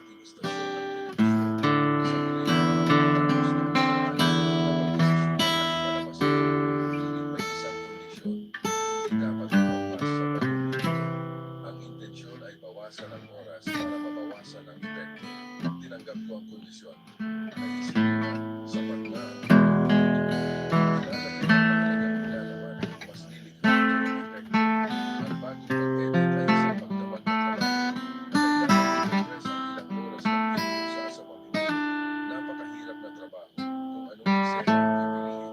dating istasyon ng telebisyon. Sa huli, pagkatapos ng pagkakaan, napagdesisyonan ang ipalabas ito. Ngunit may isang kondisyon, hindi dapat lumampas sa 8 minuto. Ang intensyon ay bawasan ang oras para mabawasan ang epekto. Tinanggap ko ang kondisyon. Naisip ko na, sapat na ang 8 minuto. Ilalagay ang mahalagang nilalaman, mas lilikha ito ng epekto. Ang bagong pag-edit ay isang magdamag na trabaho na kailangan i-compress ang ilang oras ng video sa 10 minuto. Napakahirap na trabaho. Kung anong eksena ang pipiliin,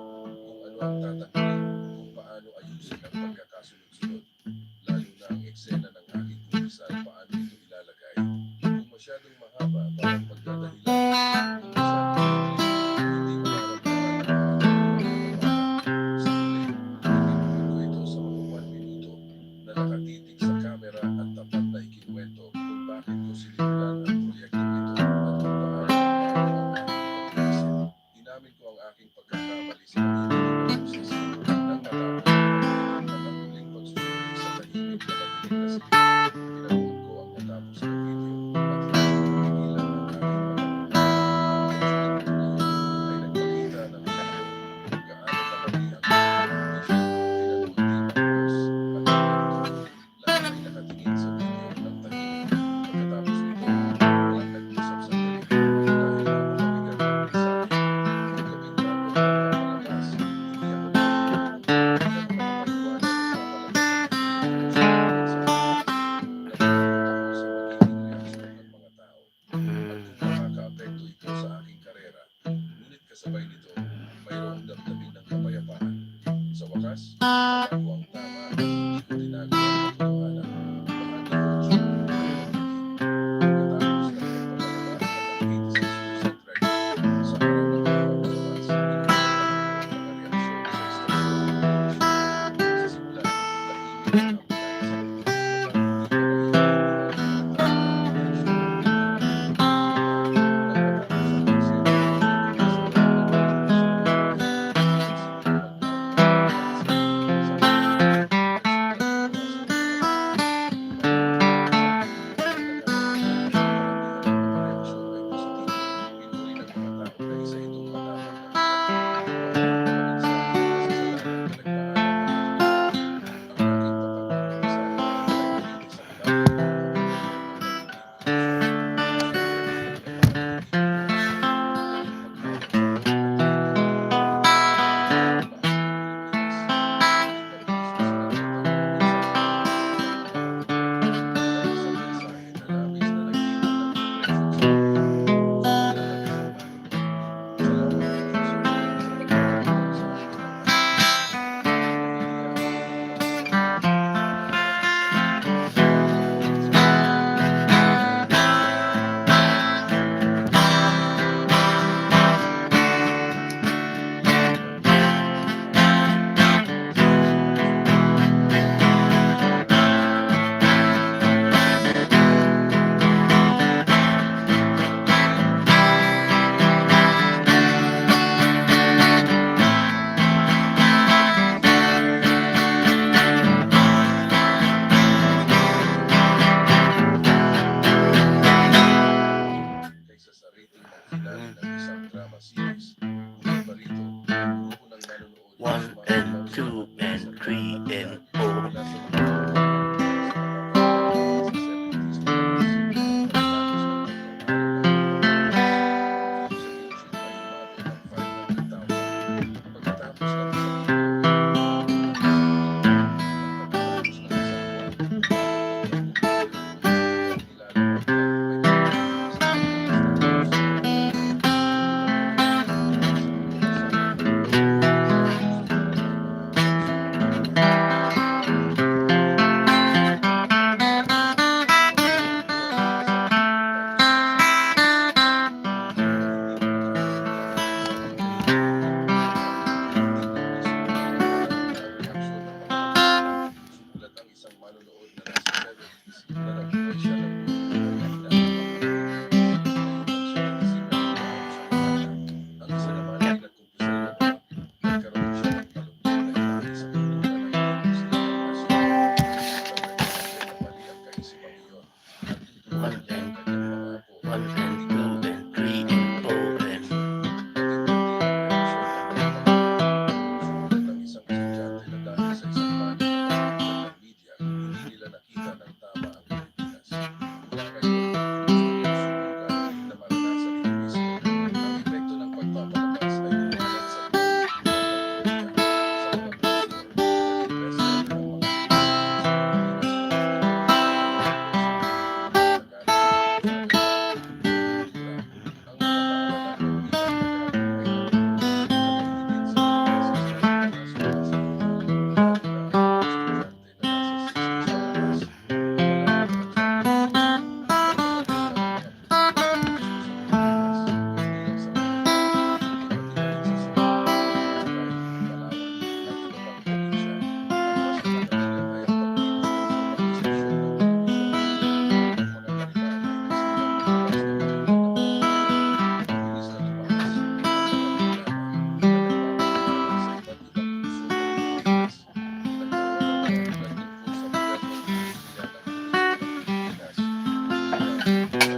kung ano ang tatanggalin, kung paano ayusin ang pagkakasunod-sunod. Lalo na ang eksena ng aking kumpisal, paano ito ilalagay. Kung masyadong mahaba, parang magdadahilan. Kung masyadong maikli, hindi mararamdaman ang mahalagang pagbabago. Sa huli, tinipid ko ito sa mga 1 minuto na nakatitig sa kamera at tapat na ikinuwento kung bakit ko sinimulan ang proyektong ito at kung paano nagbago ang aking pag-iisip. Inamin ko ang aking pagkakamali sa madidilim na boses. Nang matapos ang pag-edit at ang muling pagsusuri sa tahimik na madilim na silid, pinanood ko ang natapos na video at hindi ko mapigilan ang aking mga luha. Ang 8 minuto na yun ay nagpakita ng laro kung gaano kamali ang pagkakondisyon, pinanood din ng boss at director. Lahat ay nakatingin sa video ng tahimik. Pagkatapos nito, walang nag-usap sandali dahil napakabigat ng mensahe. Yung gabing bago ako magpapalabas, hindi ako nakatulog. Hindi ako makapaniwala na papalabas ang video ko sa internet sa Pinas. Natatakot ako sa magiging reaksyon ng mga tao at kung makakaapekto ito sa aking karera. Ngunit kasabay nito, mayroong damdamin ng kapayapaan. Sa wakas, nagawa ko ang tama at hindi ko tinago ang katotohanan. Bahagi yun sa buhay na pagiging. Pagkatapos ng pagpapalabas at ang 86% rating, sa araw ng pagpapalabas, inilarawan ko ang mga reaksyon sa istasyon ng telebisyon. Sa simula, tahimik at ambulansya. Mukhang hindi pa naiintindihan ang tagal ng intensyon ng liwanag. Ngunit nang matapos ang eksena, hindi ko na sila naging personal na buhay. Naisip kong magbago ang pag-iisip. Sabi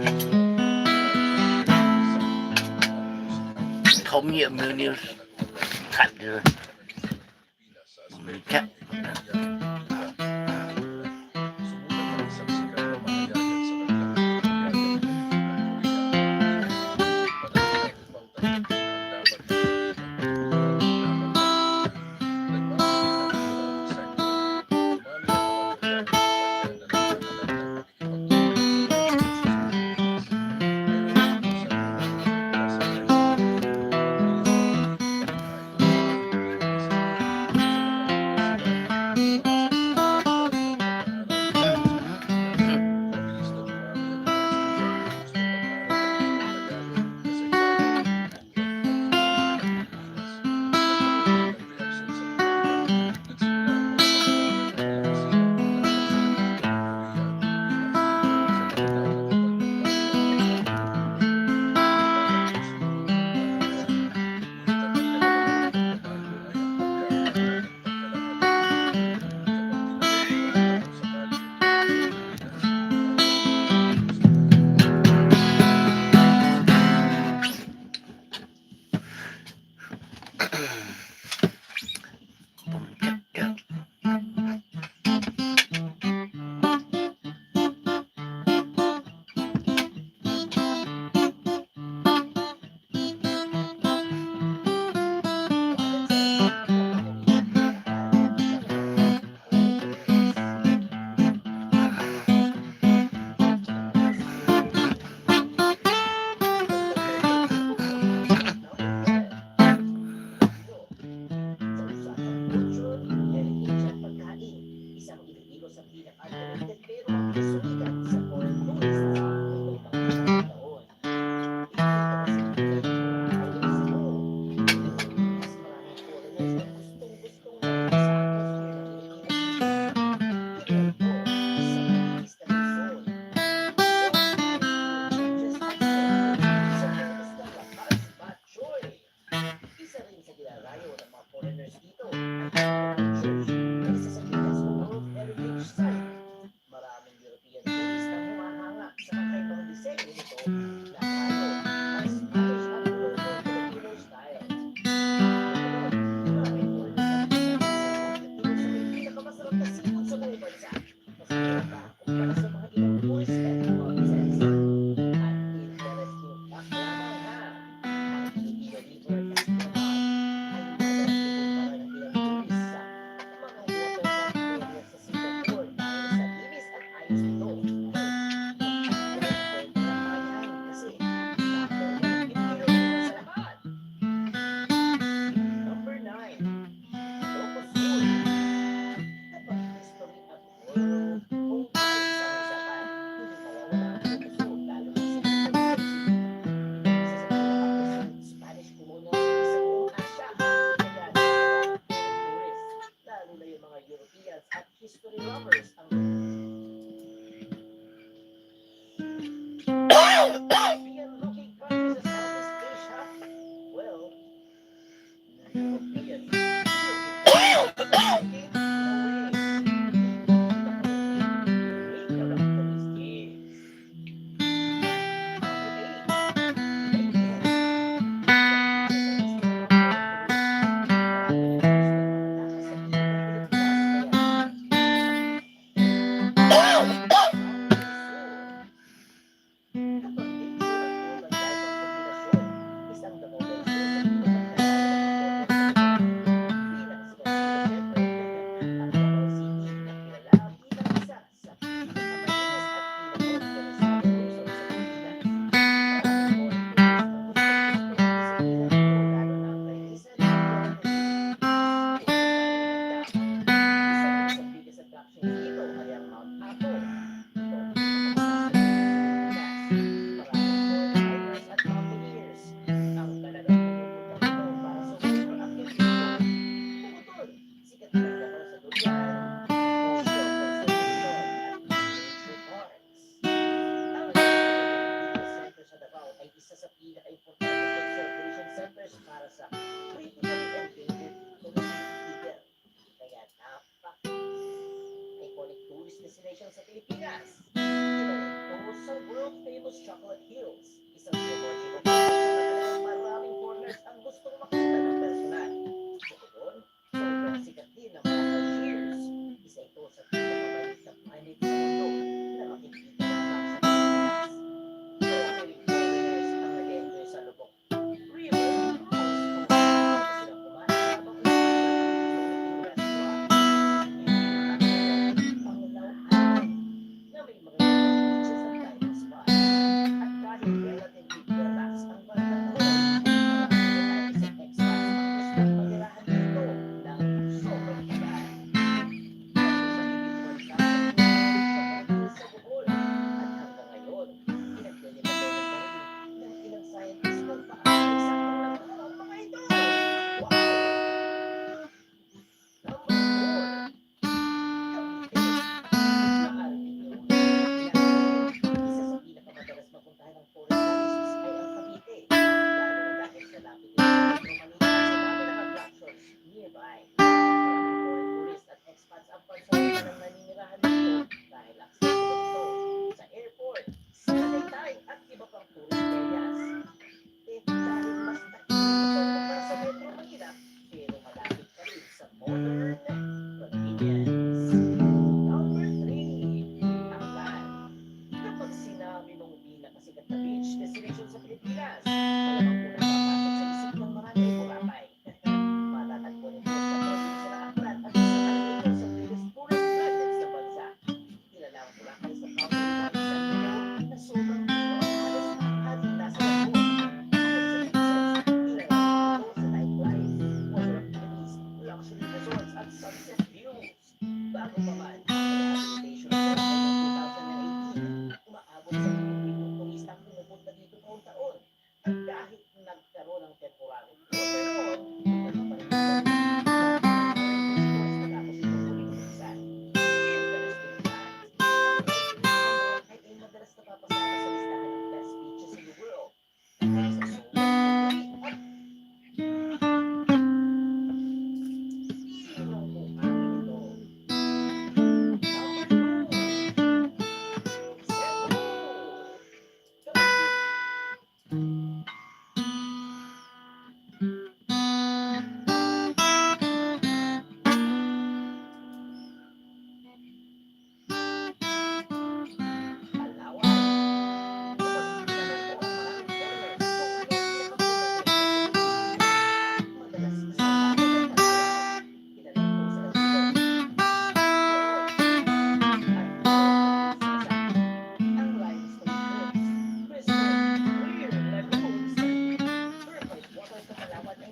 So, marami pang isang musika Tommy na Amunius nagmula cut sa the pananampalataya ng Pilipinas sa aspeto cat. ng ekonomiya, kultura at lipunan. Sumulat ang isang sikat na pahayagan sa kanilang editorial na Korea ang Pilipino. Pananaw upang tanggapin ang laban ng galing at kultural laban ng China. Nagbago rin ang ekonomic cycle. Dumami ang mga Koreanong kumpanya na naglakalab ng pakikipagtulungan sa mga negosyo sa Pilipinas. Mayroong utusan upang lumikha sa Taiwan. Mabilis na paglilipat ng mga ito sa Philippine Pacific. Sa mga universidad, tumaas ang komunidad ng mag-aaral tungkol sa Pilipinas. Mabilis na dumami ang mga estudyante gustong mag-aral ng wikang Tagalog, kasaysayan, kultura at ekonomiya ng Pilipinas. Nagkaroon din ng reaksyon sa politika. Nagsimula ang mga pangyayaring nag-aalisingaw laban sa kaibigan ng Korea ang Pilipinas. Sa kabila ng iba't ibang pangamba at paggugulo, nagtatakbo si Pangulong Marcos. Ngunit ang pinakamalaki na pagbabago ay ang pagkakaroon ng pagkalakihan ng Pilipino kapag tinanong ng mga tao sa kalye tungkol sa Pilipinas, ano ang unang gugustuhin mo malaman?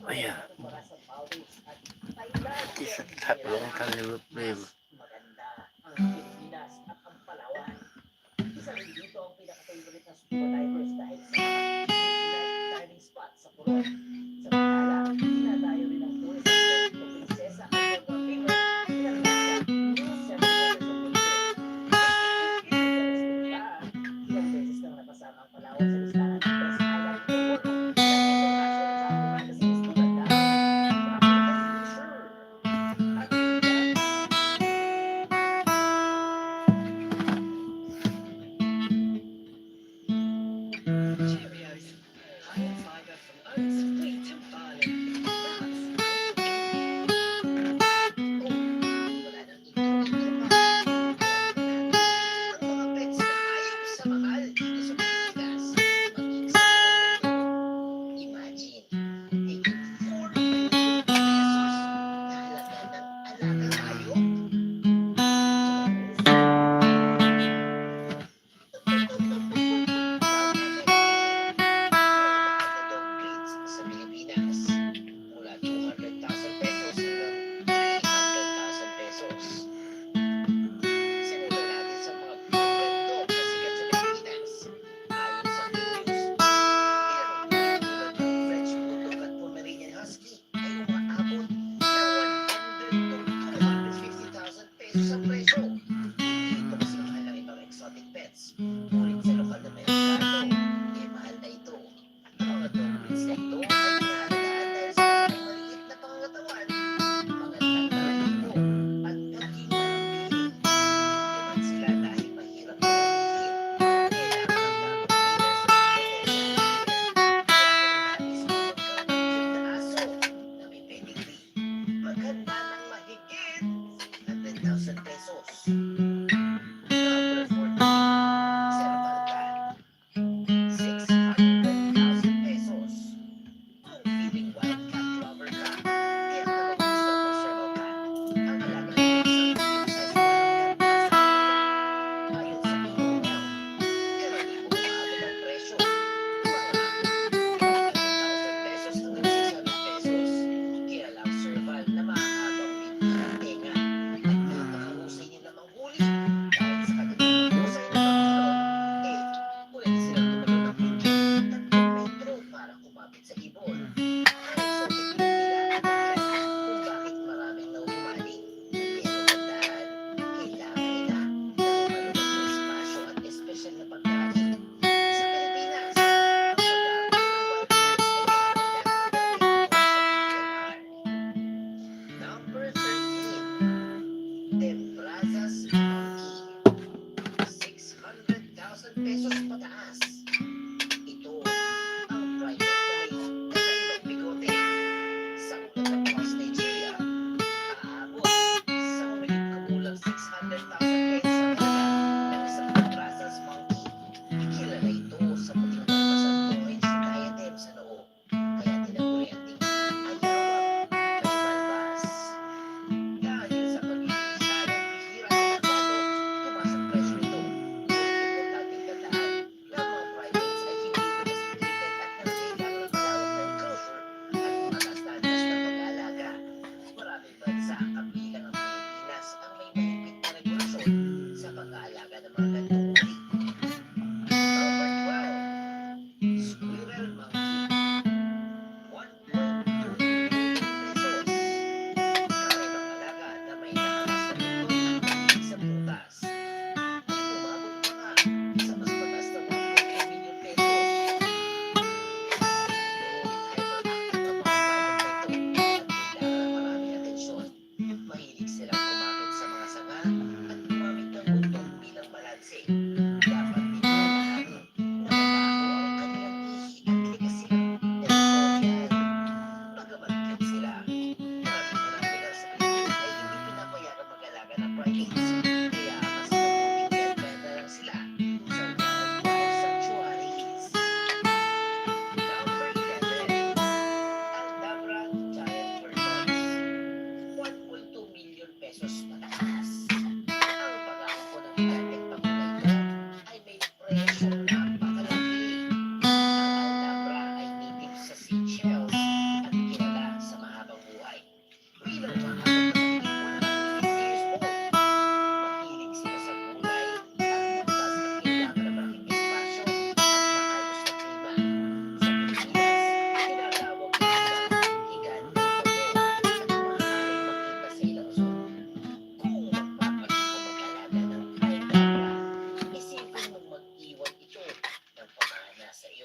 Ayan, t-shirt hat, long time live.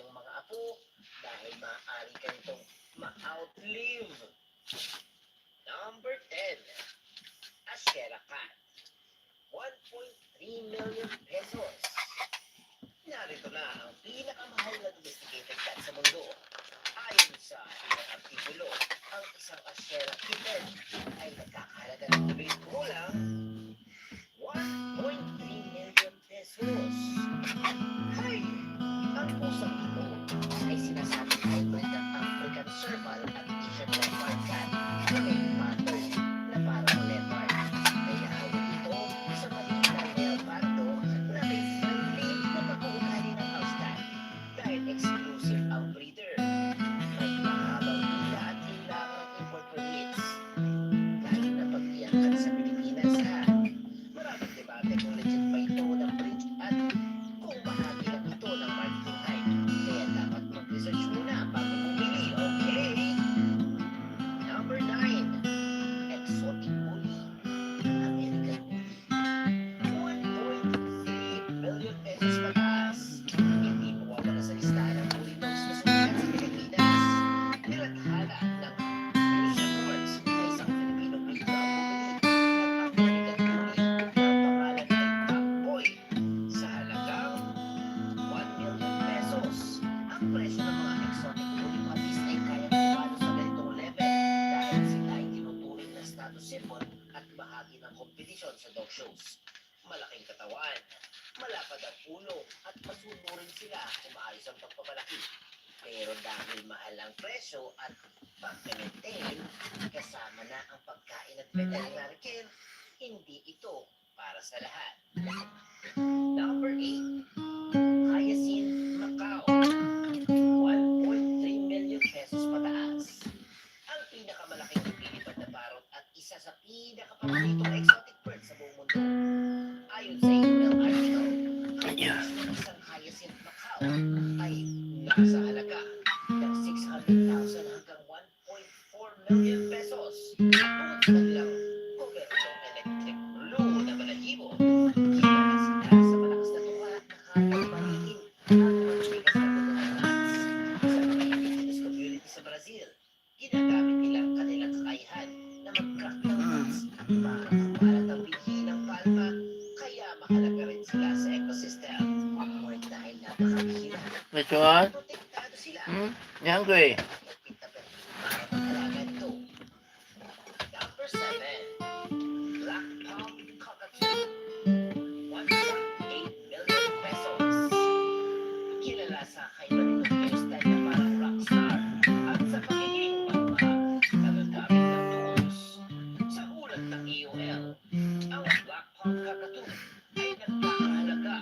iyong mga apo dahil maaari ka nitong ma-outlive. Number 10, Ashera Cat. 1.3 million pesos. Narito na ang pinakamahal na domesticated cat sa mundo. Ayon sa isang artikulo, ang isang Ashera kitten ay nagkakahalaga ng tuloy kulang 1.3 million pesos. Hay! Ang pusang ito ay sinasabing hybrid ng African Serval at Asian Leopard cat na may pattern na parang leopard. Kaya hawag ito sa maliit na leopardo na may friendly na pag-uugali ng house cat. Dahil exclusive ang breeder, may mahabang pila at kailangang import permits. Lalo na pag-iangkat sa Pilipinas ha. Maraming debate kung legit ba ito ng breed at kung bahagi lang ito ng marketing hype. Kaya dapat mag-research muna bago bumili, okay? Number 9, Exotic Bully. American Bully. 1.3 million pesos pataas. Hindi mawawala sa listahan ng bully dogs na sumikat sa Pilipinas. Nilathala ng news reports na isang Filipino breed na ang bumili ng American Bully na ang pangalan ay Top Boy sa halagang 1 million pesos. Ang presyo ng mga exotic bully puppies ay kayang kumalo sa ganitong level dahil sila ay tinuturing na status symbol at bahagi ng kompetisyon sa dog shows. Malaking katawan, malapad ang ulo at masunurin sila kung maayos ang pagpamalaki. Pero dahil mahal ang presyo at pag-maintain, kasama na ang pagkain at veterinary care, hindi ito para sa lahat. Number 8, Hyacinth Macau. 1.3 million pesos pataas. Ang pinakamalaking lumilipad na parot at isa sa pinakapaboritong exotic bird sa buong mundo. Ayon sa email article, ang presyo ng isang Hyacinth Macau ay nasa halaga ng 600,000 hanggang 1.4 million pesos. Bukod sa kanilang komersyong electric blue na balahibo, kilala sila sa malakas na tuwa at nakayang mariin ang matigas na punuan nuts. Sa mga indigenous community sa Brazil, ginagamit nilang kanilang kakayahan na mag-crack ng nuts para kumalat ang binhi ng palma, kaya mahalaga rin sila sa ecosystem. Or dahil napakabihira, Which one? protektado sila. You hungry? Para mag-alaga nito. Number 7, Black Palm Cockatoo. 1.8 million pesos. Kilala sa kaiba nitong hairstyle na parang rockstar at sa pagiging malmahal na gagamit ng tools. Sa ulat ng EOL, ang Black Palm Cockatoo ay nagkakahalaga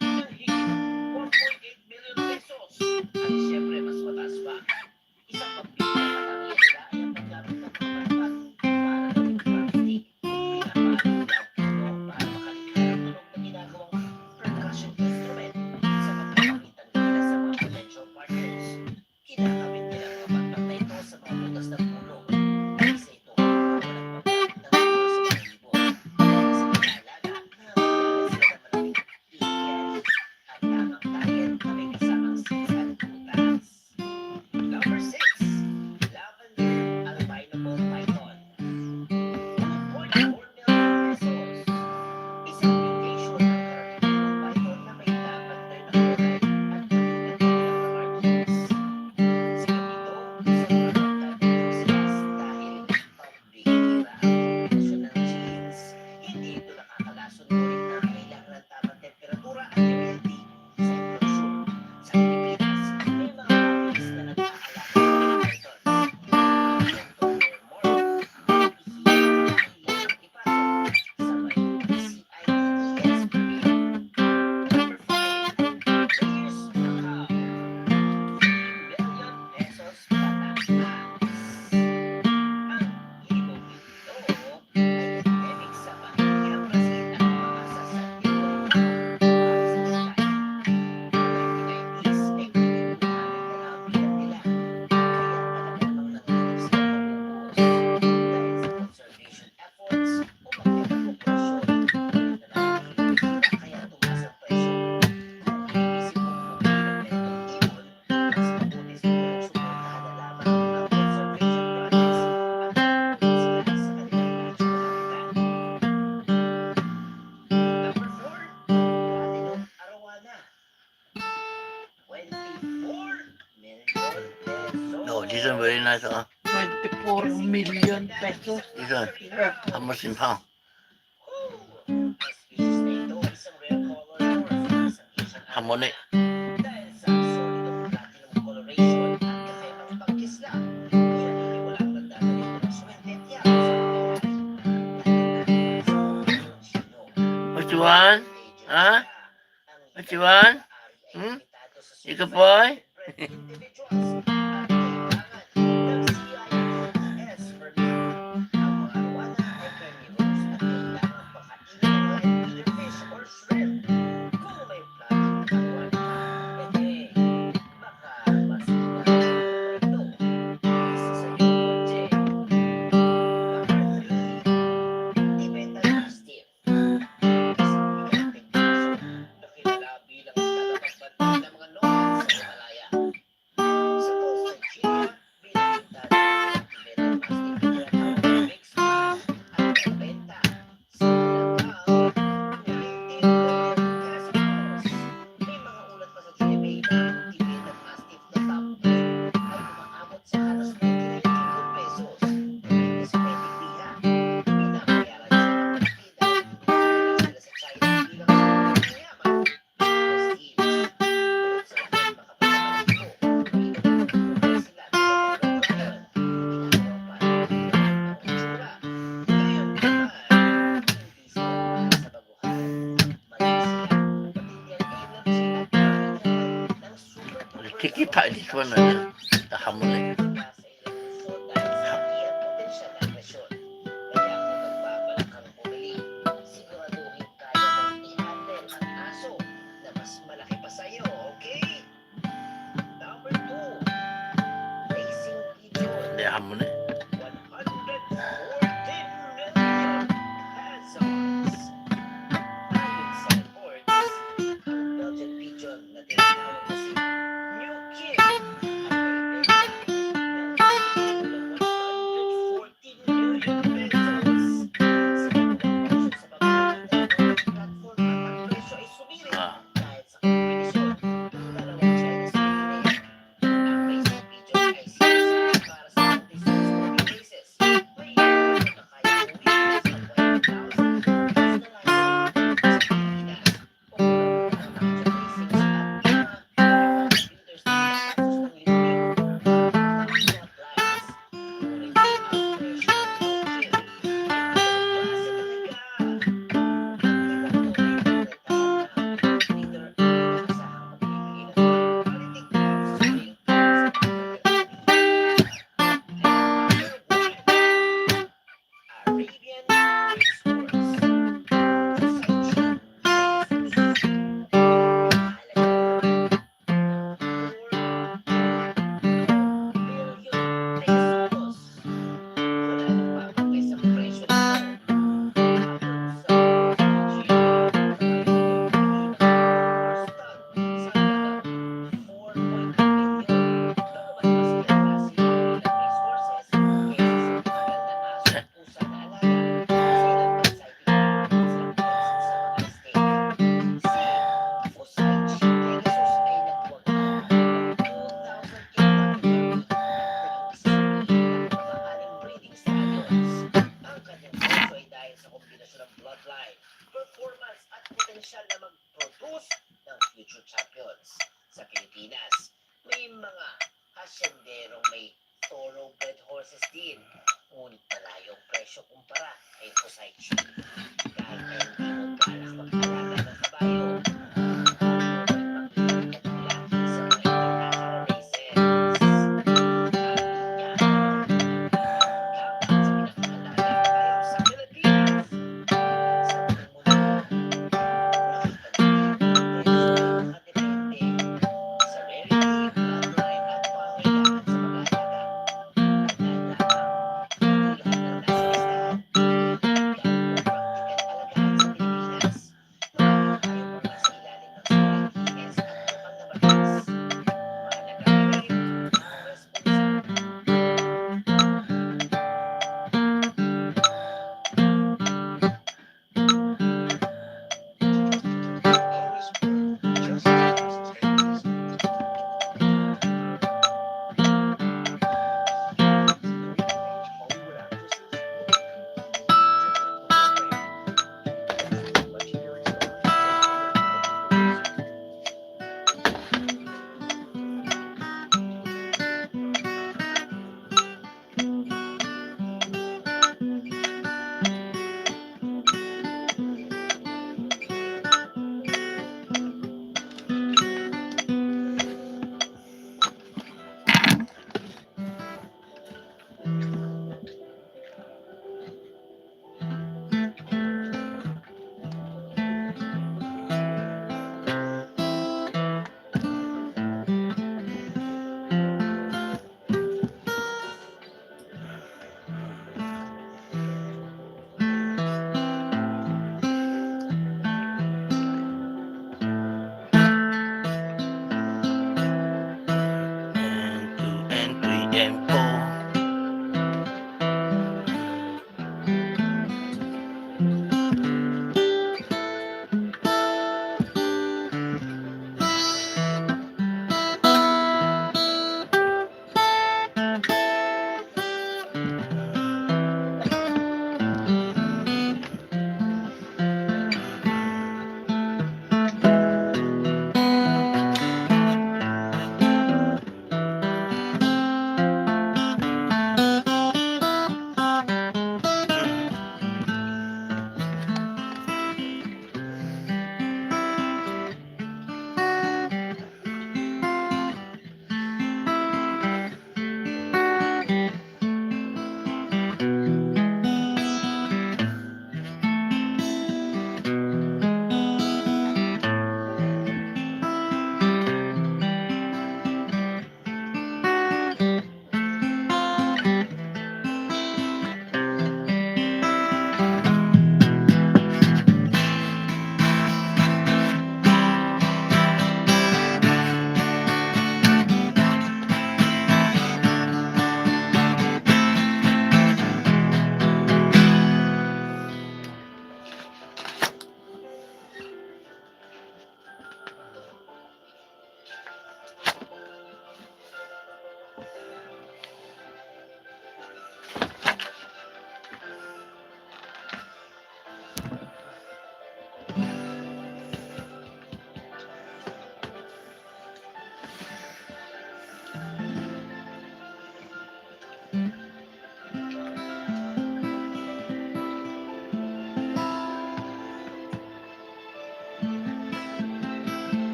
ng higit 1.8 million pesos. At siyempre, mas mataas pa. Isang pagpipakatangian nila ay ang paggamit ng mga malapad para gawing crafty. Pinapalo nila ang puno para makalikha ng tunog na ginagawang percussion instrument sa pagkakamitan nila sa mga potential partners. Kinakamit nila ang kapatpat na ito sa mga butas ng puno. Isa ito ang walang paggamit ng puno sa mga ibon. Sa pag-aalaga, nakakilala sila ng maraming piggery at tamang diet na may kasamang sisa at puta. This one very nice, 24 million pesos. This one, how much in pound? Ang species na ito ay isang rare color morph, isang Asian Harmonic. dahil sa solidong platinum coloration at kakaibang pagkisla. Pinaniniwala ang nagdadala ito ng swerte at yaman sa mga may-ari. Dahil sa pagkakaroon Chino. What you want? Huh? What you want? Ikaw, boy? Kikita this one, the harmonic. The harmonic.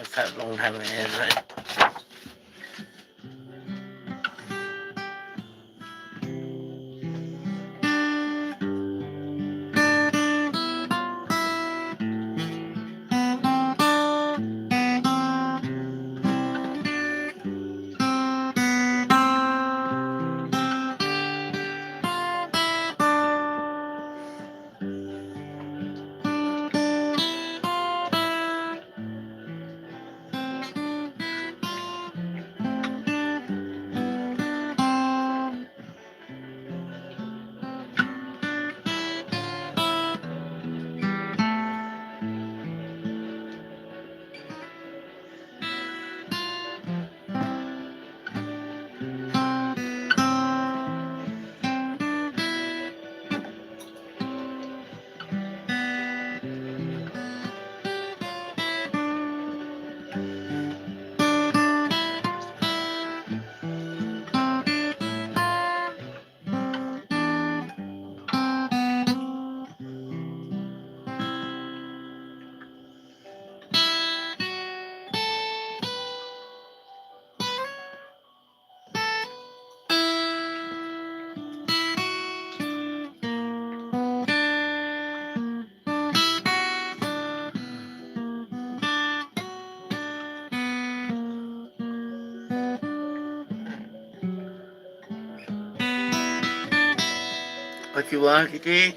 a long time ahead, right? What you want, Kitty?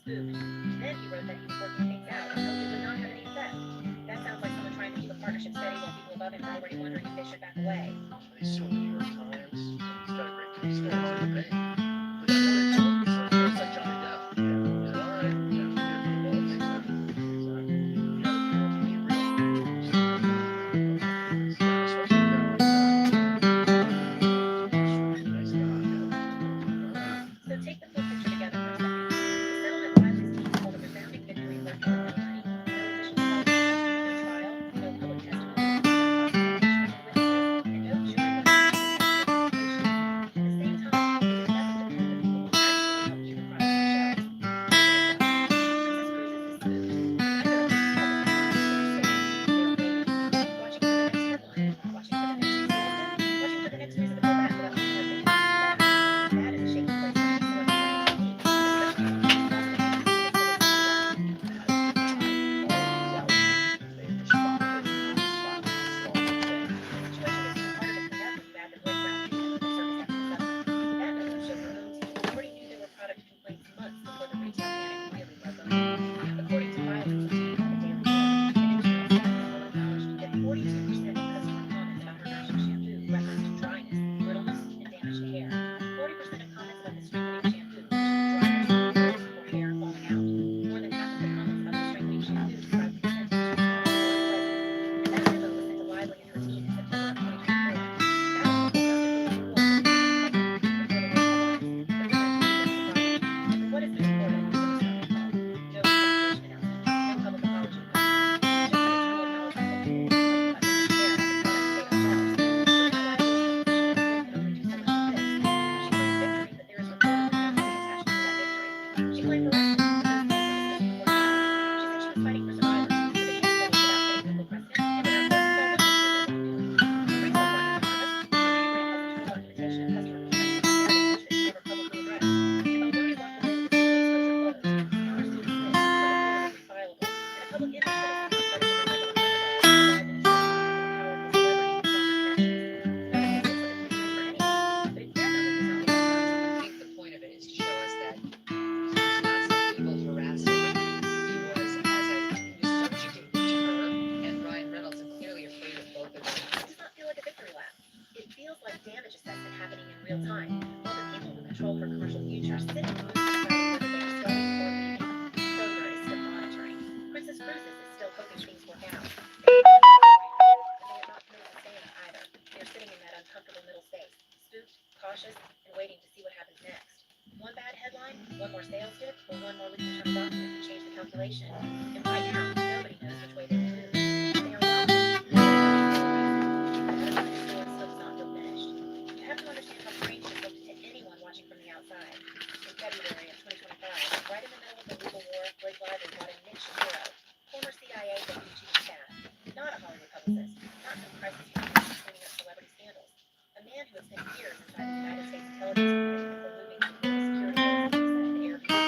spooked. Then he wrote that he was working things out and hoped it would not have any effect. That sounds like someone trying to keep a partnership steady while people above him are already wondering if they should back away. They sue the New York Times. He's got a great case there too, right? But that's what it tells me. So it's just like Johnny Depp. Yeah. All right. Yeah. Yeah. Well, it makes sense. Exactly. You know, the people can be real. Just like yeah, especially a guy like nice guy. Yeah. So take the full picture together for a second. The settlement Riley's team called a resounding victory for Helen Melonman. No official prosecution, no trial, no public testimony, no cross-examination of the witnesses, and no jury verdict even after the conclusion. At the same time, it did nothing to prove the people who actually helped keep the product on shelves. Here's an example. Princess Cruises is spooked. Neither of them is public anymore. They're staying. They're waiting. Watching for the next headline. Watching for the next sales dip. Watching for the next reason to pull back without looking like they need to be back. That is a shaky place for any celebrity brand to be, especially when the news doesn't make it easy to pull its money back. The situation gets even harder to clean up when you add the Blake Brown video of the circus after the settlement. That video shows her own team already knew there were product complaints months before the retail panic really broke over. According to filings obtained by the Daily Mail, an internal staff memo acknowledged that 42% of customer comments about her nourishing shampoo referenced dryness, brittleness, and damaged hair. 40% of comments about the strengthening shampoo mentioned dryness, brittles, or hair falling out. More than half of the comments about the strengthening shampoo described the scent as too strong or unpleasant. And that memo was sent to Lively and her team in September of 2024. That was almost enough to close the door for the entire company. Before the worst headlines, the rumors moved into private. What is moving forward after this phone call? No investigation announcement. No public apology to customers. Just an internal acknowledgement that people were complaining about damaged hair as the product stayed on shelves. So now Lively is in a position that Blake can only do so much to fix. She claimed victory, but there is reportedly no money attached to that victory. She claimed harassment, but those claims were dismissed before trial. She said she was fighting for survivors, so the case settled without setting legal precedent and without forcing Balboa's to admit wrongdoing. It brings up questions of premise. The beauty brand has internal documentation of customer complaints about hair damage that she never publicly addressed. And Baldoni walked away with its legal exposure closed. Now her suit is dismissed, but appealable and fileable. And a public image that has somehow started to resemble an underdog provides an attractive angle to powerful celebrities with stronger connections. Not a good look for the future for anyone, but it definitely does not look like us. I think the point of it is to show us that he's not some people harassing. He was, as I was subjugated to her and Ryan Reynolds, and clearly afraid of both of them. It does not feel like a victory lap. It feels like damage assessment happening in real time, while the people who control her commercial future sit in rooms deciding whether they are staying or leaving. Kroger is still monitoring. Princess Cruises is still hoping things work out. They have money for the brand, but they are not committed to staying either. They are sitting in that uncomfortable middle space, spooked, cautious, and waiting to see what happens next. One bad headline, one more sales dip, or one more leaked internal document to change the calculation. And right now, nobody knows which way they will move. They are watching. Nobody knows what they will do. The story still does not feel finished. You have to understand how strange this looked to anyone watching from the outside. In February of 2025, right in the middle of the legal war, Blake Lively brought in Nick Shapiro, former CIA deputy chief of staff, not a Hollywood publicist, not some crisis journalist cleaning up celebrity scandals, a man who had spent years inside the United States intelligence community before moving to global security roles at NASA and Airbnb.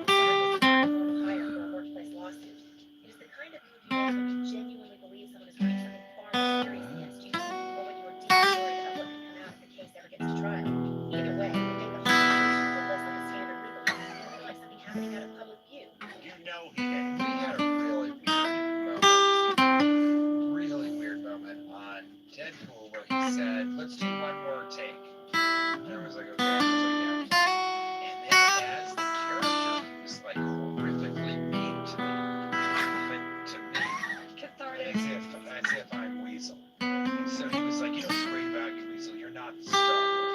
That is not a normal hire for a workplace lawsuit. It is the kind of move you make when you genuinely believe someone is running something far more serious against you, or when you are deeply worried about what could come out if the case ever gets to trial. Either way, it made the whole situation feel less like a standard legal move and more like something happening out of public view. You know he did. We had a really weird moment on Deadpool where he said, "Let's do one more take." And I was like, "Okay." I was like, "Yeah." And then as the character was like horrifically mean to me, but to me, Cathartic. as if I'm Weasel. So he was like, "You know what's great about you, Weasel? You're not the star."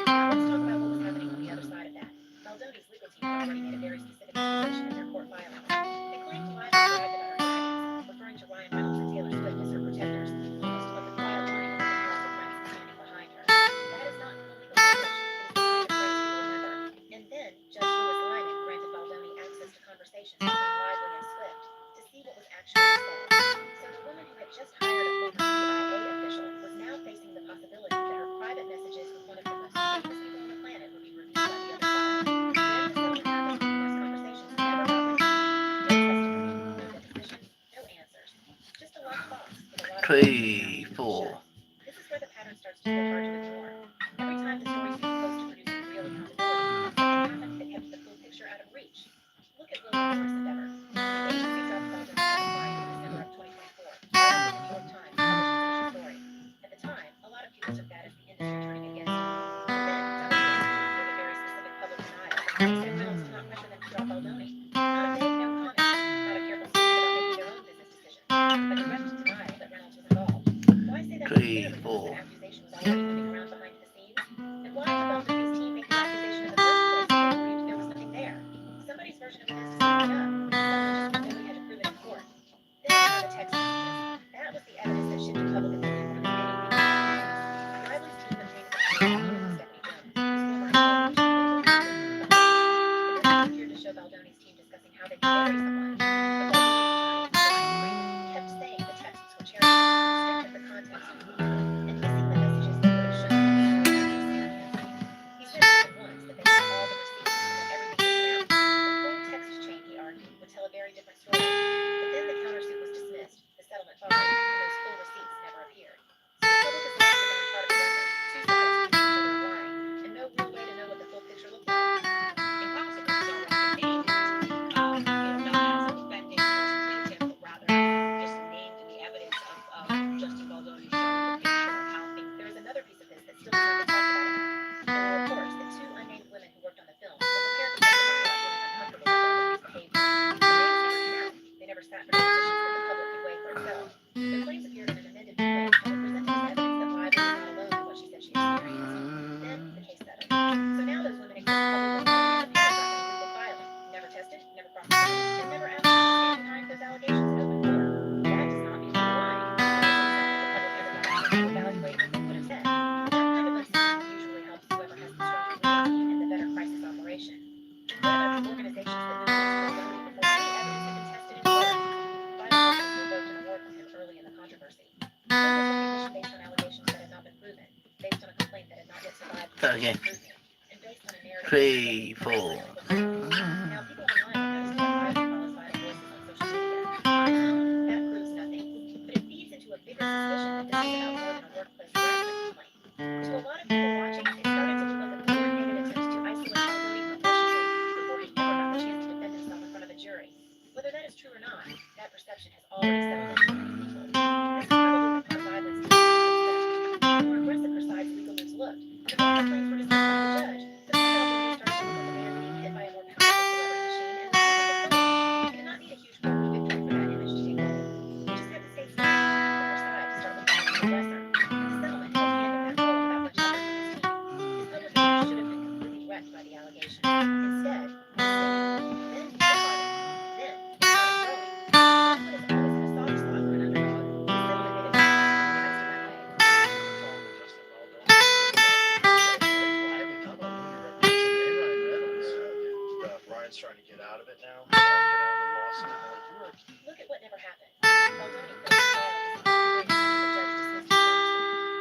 Now let's talk about what was happening on the other side of that. Baldoni's legal team had already made a very specific accusation in their court filing. They claimed Lively bragged about her dragons, referring to Ryan Reynolds and Taylor Swift as her protectors, almost like a quiet warning of the powerful friends standing behind her. That is not normal legal language. It is the kind of phrase people remember. And then Judge Lewis Lyman granted Baldoni access to conversations between Lively and Swift to see what was actually said. So the woman who had just hired a former CIA official was now facing the possibility that her private messages with one of the most famous people on the planet would be reviewed by the other side. Then the settlement happened, and those conversations never got recorded. No testimony, no depositions, no answers. Just a locked box with a lot of doors hanging out to 3, keep it shut. 4. This is where the pattern starts to feel hard to ignore. Every time the story seemed close to producing real accountability, something happened that kept the full picture out of reach. Look at Will onerous endeavor. The agency dropped Baldwin's public client in December of 2024, right after the New York Times published its initial story. At the time, a lot of people took that as the industry turning against him. But then, Baldwin gave a very specific public denial. He said Reynolds did not pressure them to drop Baldoni. Not a vague no comment, not a careful statement about making their own business decisions, but direct denial that Reynolds was involved. Why say that so Three, clearly once that four. accusation was already moving around behind the scenes? And why did Baldoni's team make the accusation in the first place if they believed there was nothing there? Somebody's version of events is making up. Someone just nobody had to prove it in court. Then there are the text messages. That was the evidence that shifted public opinion more than anything in the case. Riley's team obtained the story even from Stephanie Jones, whose former employee she labeled as the host. The message appeared to show Baldoni's team discussing how they could bury someone, but Baldoni's attorney, Brian Freeman, kept saying the texts were cherry-picked, stripped of the context completely, and missing the messages that would have shown how Riley was seeing him. He said more than once that they had all the receipts and that everything was found. The full text chain, he argued, would tell a very different story. But then the countersuit was dismissed, the settlement followed, and those full receipts never appeared. So the public is left with only part of the record, two sides accusing each other of lying, and no real way to know what the full picture looked like. In consequence, our been named, not as a defendant or as a plaintiff, but rather just named in the evidence of Justin Baldoni showing the picture of how things. There is another piece of this that still has not been talked about enough. There were reports that two unnamed women who worked on the film were prepared to testify about feeling uncomfortable with Baldoni's behavior. Their names never came out. They never sat for depositions that the public could weigh for itself. Their claims appeared in an amended complaint and were presented as evidence that Riley was not alone in what she said she experienced. Then the case settled. So now those women exist publicly, and the paper's not in legal filing. Never tested, never prosecuted, and never asked to stand behind those allegations in open court. That does not mean they were lying. It just means that the public never got a chance to evaluate what they would have said. That kind of uncertainty usually helps whoever has the stronger legal team and the better crisis operation. And what about the organizations that looked into Baldoni before any evidence had been tested in court? Vital Workers revoked an award from him early in the controversy. The award was recognition based on allegations that had not been proven, based on a complaint that had not yet survived Start judicial again. scrutiny, and based on a narrative Three, that four. was illegal conduct. Now, people online have noticed that Riley follows Vital Voices on social media. On its own, that proves nothing, but it feeds into a bigger suspicion that this is about more than a workplace harassment complaint. To a lot of people watching, it started to look like a coordinated attempt to isolate Baldoni professionally before he ever got the chance to defend himself in front of a jury. Whether that is true or not, that perception has already settled in with many people. This is probably the part Riley's team dislikes best. The more aggressive her side's legal moves looked, the more her claims were dismissed by the judge, the more Baldoni started to look like a man being hit by a more powerful celebrity machine and refusing to fold. He did not need a huge courtroom victory for that image to take hold. He just had the stakes right for her side to start looking like the aggressor. The settlement helped hand him that role without much effort from his team. His public image should have been completely wrecked by the allegations. Instead, he's staying. Then he's departing. Then it started growing. Hollywood is always in a soft spot for an underdog. The settlement made it look faster that way. Calling Justin Baldoni Brian's trying to get out of it now. Trying to get out of the lawsuit. Look at what never happened. Baldoni failed to file his own complaint after the judge dismissed his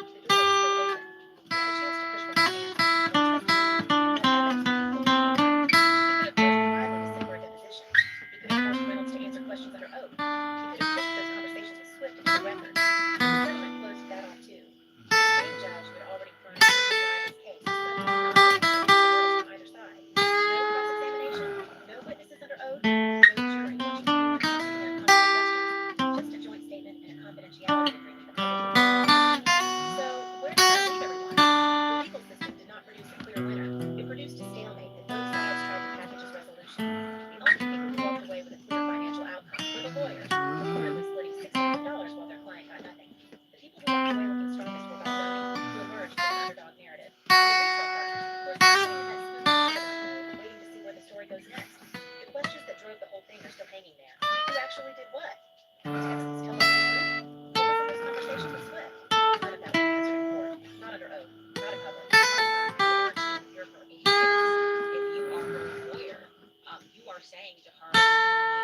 countersuit. The door was still open. He had a chance to push for more answers, more testimony, and more evidence to prove Baldoni right. He could have forced Riley to sit for a deposition. He could have forced Reynolds to answer questions under oath. He could have pushed those conversations with Swift into the record. But the settlement closed that off too. The same judge who had already thrown out Riley's case suddenly did not answer anything else from either side. No cross-examination, no witnesses under oath, no jury watching anyone answer the uncomfortable questions, just a joint statement and a confidentiality agreement the public would never see. So, where does that leave everyone? The legal system did not produce a clear winner. It produced a stalemate that both sides tried to package as resolution. The only people who walked away with a clear financial outcome were the lawyers, reportedly splitting $6 million while their client got nothing. The people who walked away looking strongest were Baldoni, who emerged with an underdog narrative, and the retail partner, who are still sitting in that smooth confidant mode, waiting to see where the story goes next. The questions that drove the whole thing are still hanging there. Who actually did what? Did the texts tell us the truth? What was in those conversations with Swift? None of that will be answered in court. Not under oath. Not in public. I urge you here for a case. If you are her lawyer, you are saying to her, you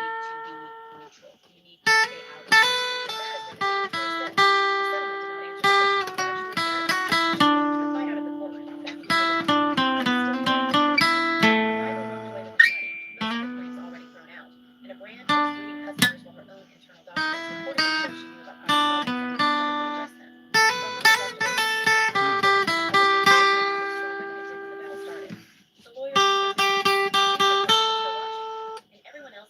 need to be neutral. You need to stay out of this. And that is where the difference really sits. The settlement did not answer the questions that actually mattered. Swift could fight out of the courtroom. That could be overcome. But he still failed to defend himself. Riley walked away with his money, most of her claims already thrown out, and a brand that was losing customers while her own internal documents reportedly showed she knew about private products and did not publicly address them. Baldoni walked away with a secret, but the public opinion looked stronger than it did when the battle started. The lawyers who represented him, the retail partners were still watching, and everyone else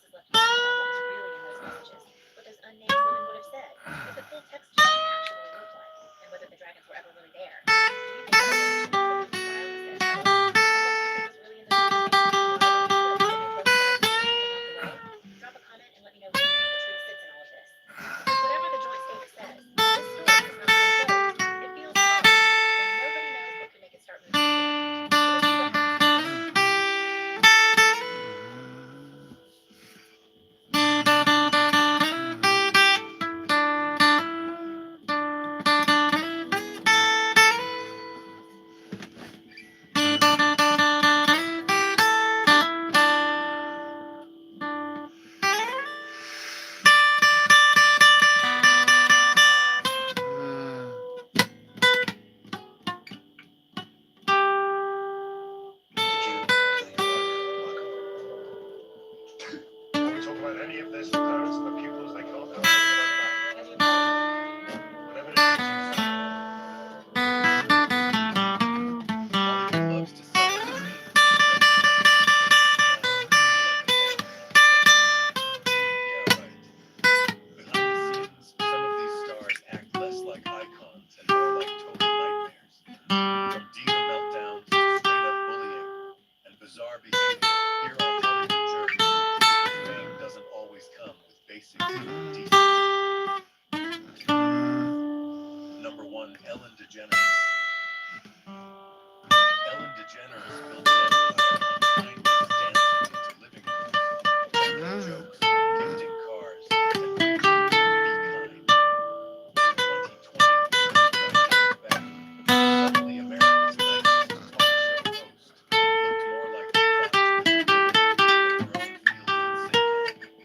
when any of this occurs, the pupils, they can all go and get us back. Whatever it is you say. Hollywood loves to sell its dreams as red flags. Yeah, right. Behind the scenes, some of these stars act less like icons and more like total nightmares. From diva meltdowns to straight-up bullying and bizarre behavior, here are Hollywood journeys that prove that fame doesn't always come with basic human decency. Number 1, Ellen DeGeneres. Ellen DeGeneres built an empire on kindness dancing into living rooms, cracking jokes, gifting cars, and preaching, be kind. But in 2020, everybody looked back. Suddenly, America's nicest talk show host looked more like the plot twist villain than her own feel-good sitcom.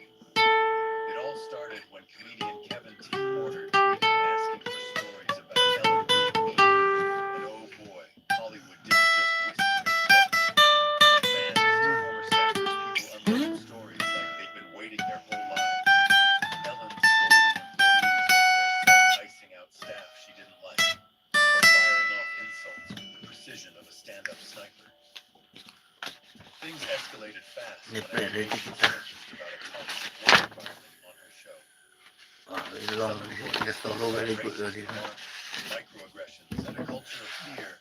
It all started when comedian Kevin T. Porter tweeted asking for stories about Ellen being mean. And oh boy, Hollywood didn't just whisper its judgment. From fans to former staffers, people unloaded stories like they'd been waiting their whole lives. Ellen scolding employees over their self-icing out staff she didn't like, or firing off insults with the precision of a stand-up sniper. Things escalated fast when allegations surfaced about a toxic work environment on her show. Some employees faced racist remarks, microaggressions, and a culture of fear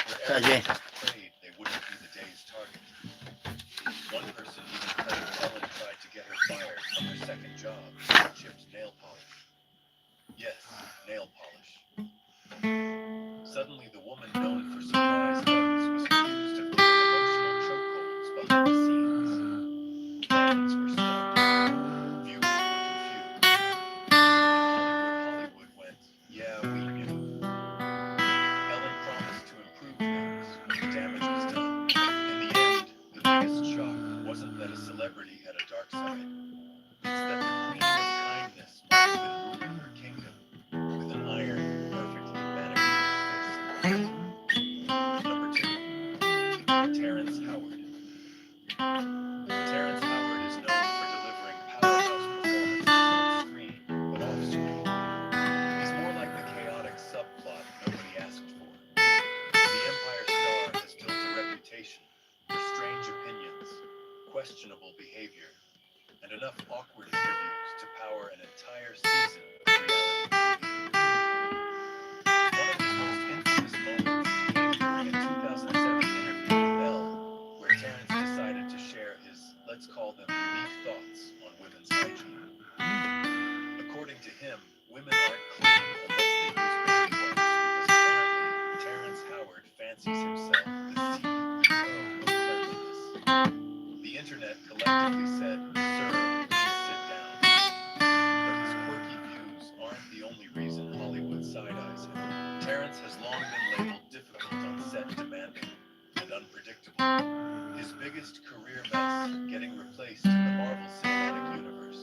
where everyone just prayed they wouldn't be the day's target. One person even claimed Ellen tried to get her fired from her second job, chipped nail polish. Yes, nail polish. Suddenly, the woman known for surprise hugs was accused of giving emotional chokeholds behind the scenes. Fans were stunned. Viewers were confused. And Hollywood went, yeah, we knew. Ellen promised to improve things when the damage was done. In the end, the biggest shock wasn't that a celebrity had a dark side. It's that the queen of kindness might have been ruling her kingdom with an iron, perfectly manicured fist. Number 2, Terrence Howard. Terrence Howard is known for delivering powerhouse performances on screen, but off screen. He's more like the chaotic subplot nobody asked for. The Empire star has built a reputation for strange opinions, questionable behavior, and enough awkward interviews to power an entire season of reality TV. One of his most infamous moments came during a 2007 interview with Elle, where Terrence decided to share his, let's call them, unique thoughts on women's hygiene. According to him, women aren't clean unless they use baby wipes because apparently Terrence Howard fancies himself the CEO of cleanliness. The internet collectively said, "Sir, please sit down." But his quirky views aren't the only reason Hollywood side-eyes him. Terrence has long been labeled difficult on set, demanding, and unpredictable. His biggest career mess getting replaced in the Marvel Cinematic Universe.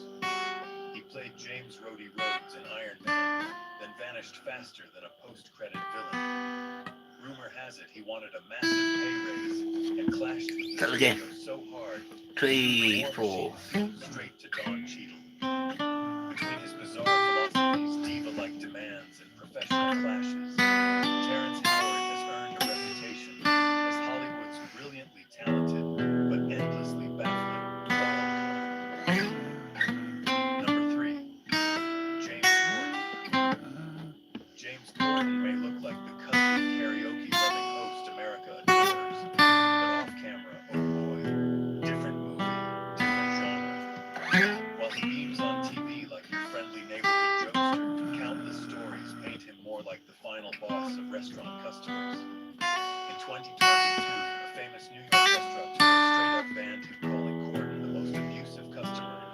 He played James Rhodey Rhodes in Iron Man, then vanished faster than a post-credit villain. Rumor has it he wanted a massive pay raise and clashed with the studio so hard he 3, threw 4. War Machine suit straight to Don Cheadle. Between his bizarre philosophies, diva-like demands, and professional clashes, Terrence Howard has earned a reputation as Hollywood's brilliantly talented but endlessly baffling wild card. Number 3, James Corden. James Corden may look like the cuddly karaoke-loving host America adores, but off camera, oh boy, different movie, different genre. While he beams on TV like your friendly neighborhood jokester, countless stories paint him more like the final boss of restaurant customers. In 2022, a famous New York restaurateur straight up banned him, calling Corden the most abusive customer in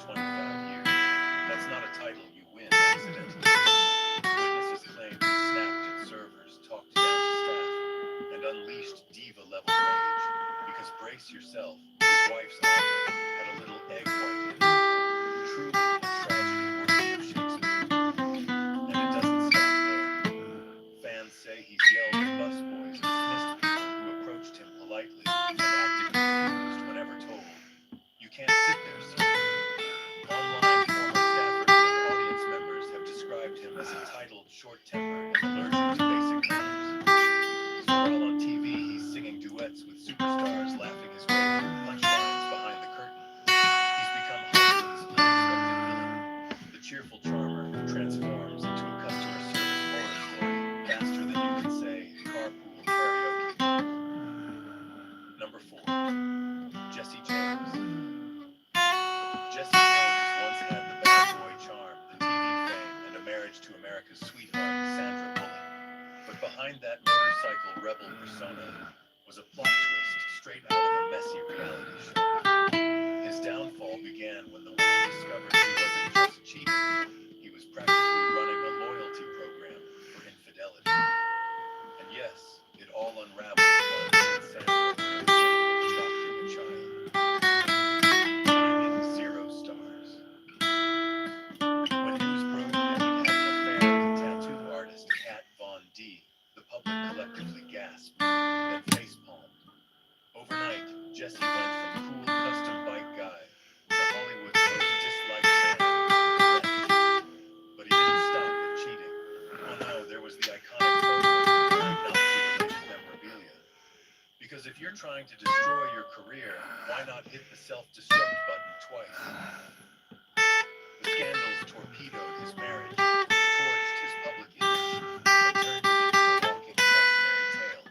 America's sweetheart, Sandra Bullock. But behind that motorcycle rebel persona was a plot twist straight out of a messy reality show. His downfall began when the world discovered he wasn't just cheating, he was practically running a loyalty program for infidelity. And yes, it all unraveled while he and Sandra were in the middle of adopting a child. Giving it 0 stars. When news broke that he'd had an affair with tattoo artist Kat Von D, the public collectively gasped, then facepalmed. Overnight, Jesse went from cool custom bike guy to Hollywood's most disliked man, The Wrench. But he didn't stop at cheating. Oh no, there was the iconic photo of him wearing Nazi-related memorabilia. Because if you're trying to destroy your career, why not hit the self-destruct button twice? The scandals torpedoed his marriage, torched his public image, and turned him into a walking cautionary tale.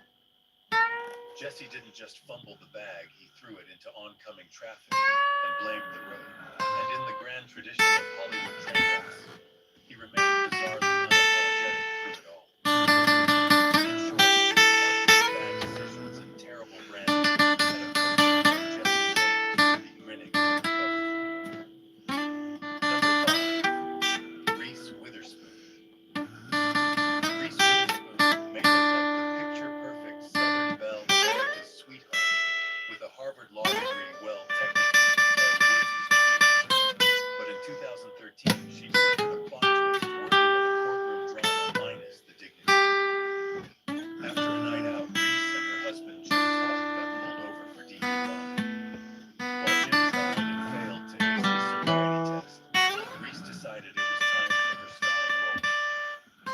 Jesse didn't just fumble the bag, he threw it into oncoming traffic and blamed the road. And in the grand tradition of Hollywood train wrecks, he remained bizarrely unapologetic through it all. In short, countless bad decisions and terrible branding had a coach from Jesse James to be grinning from the cover. Number 5. Reese Witherspoon. Reese Witherspoon may look like the picture-perfect Southern Belle, America's sweetheart, with a Harvard law degree, well, technically, Elle Woods' degree. But in 2013, she delivered a plot twist worthy of a courtroom drama minus the dignity. After a night out, Reese and her husband Jim Talk got pulled over for DUI. While Jim tried and failed to ace his sobriety test, Reese decided it was time for her starring role.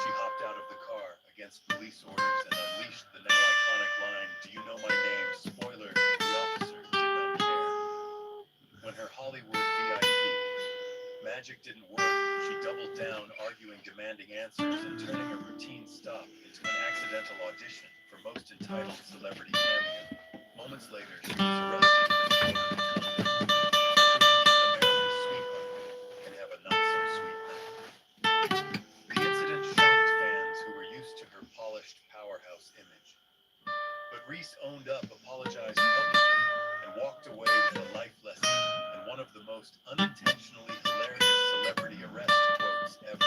She hopped out of the car against police orders and unleashed the now iconic line, "Do you know my name?" Spoiler, the officer did not care. When her Hollywood VIP magic didn't work, she doubled down, arguing demanding answers and turning a routine stop into an accidental audition for most entitled celebrity cameo. Moments later, she was arrested for disorderly conduct, proving even America's sweetheart can have a not-so-sweet night. The incident shocked fans who were used to her polished powerhouse image. But Reese owned up, apologized publicly, and walked away with a life lesson and one of the most unintentionally hilarious celebrity arrest quotes ever.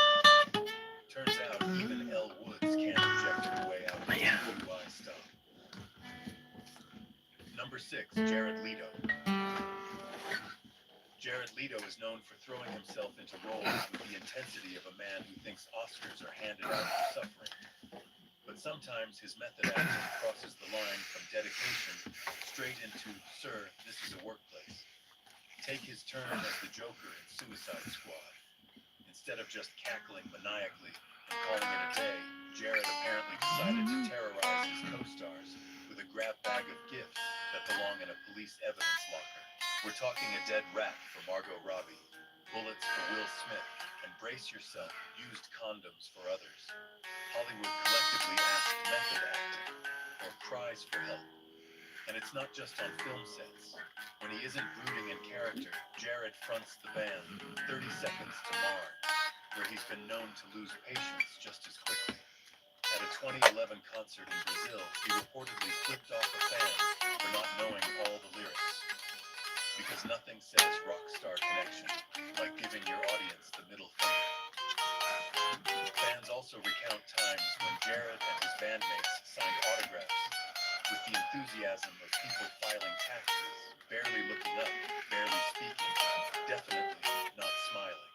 Turns out even Elle Woods can't object her way out of a DUI stop. Number 6, Jared Leto. Jared Leto is known for throwing himself into roles with the intensity of a man who thinks Oscars are handed out for suffering. But sometimes his method acting crosses the line from dedication straight into, "Sir, this is a workplace." Take his turn as the Joker in Suicide Squad. Instead of just cackling maniacally and calling it a day, Jared apparently decided to terrorize his co-stars with a grab bag of gifts that belong in a police evidence locker. We're talking a dead rat for Margot Robbie, bullets for Will Smith, and brace yourself, used condoms for others. Hollywood collectively asked method acting, or cries for help. And it's not just on film sets. When he isn't brooding in character, Jared fronts the band 30 Seconds to Mars, where he's been known to lose patience just as quickly. At a 2011 concert in Brazil, he reportedly flipped off a fan for not knowing all the lyrics. Because nothing says rock star connection like giving your audience the middle finger. Fans also recount times when Jared and his bandmates signed autographs with the enthusiasm of people filing taxes, barely looking up, barely speaking, definitely not smiling.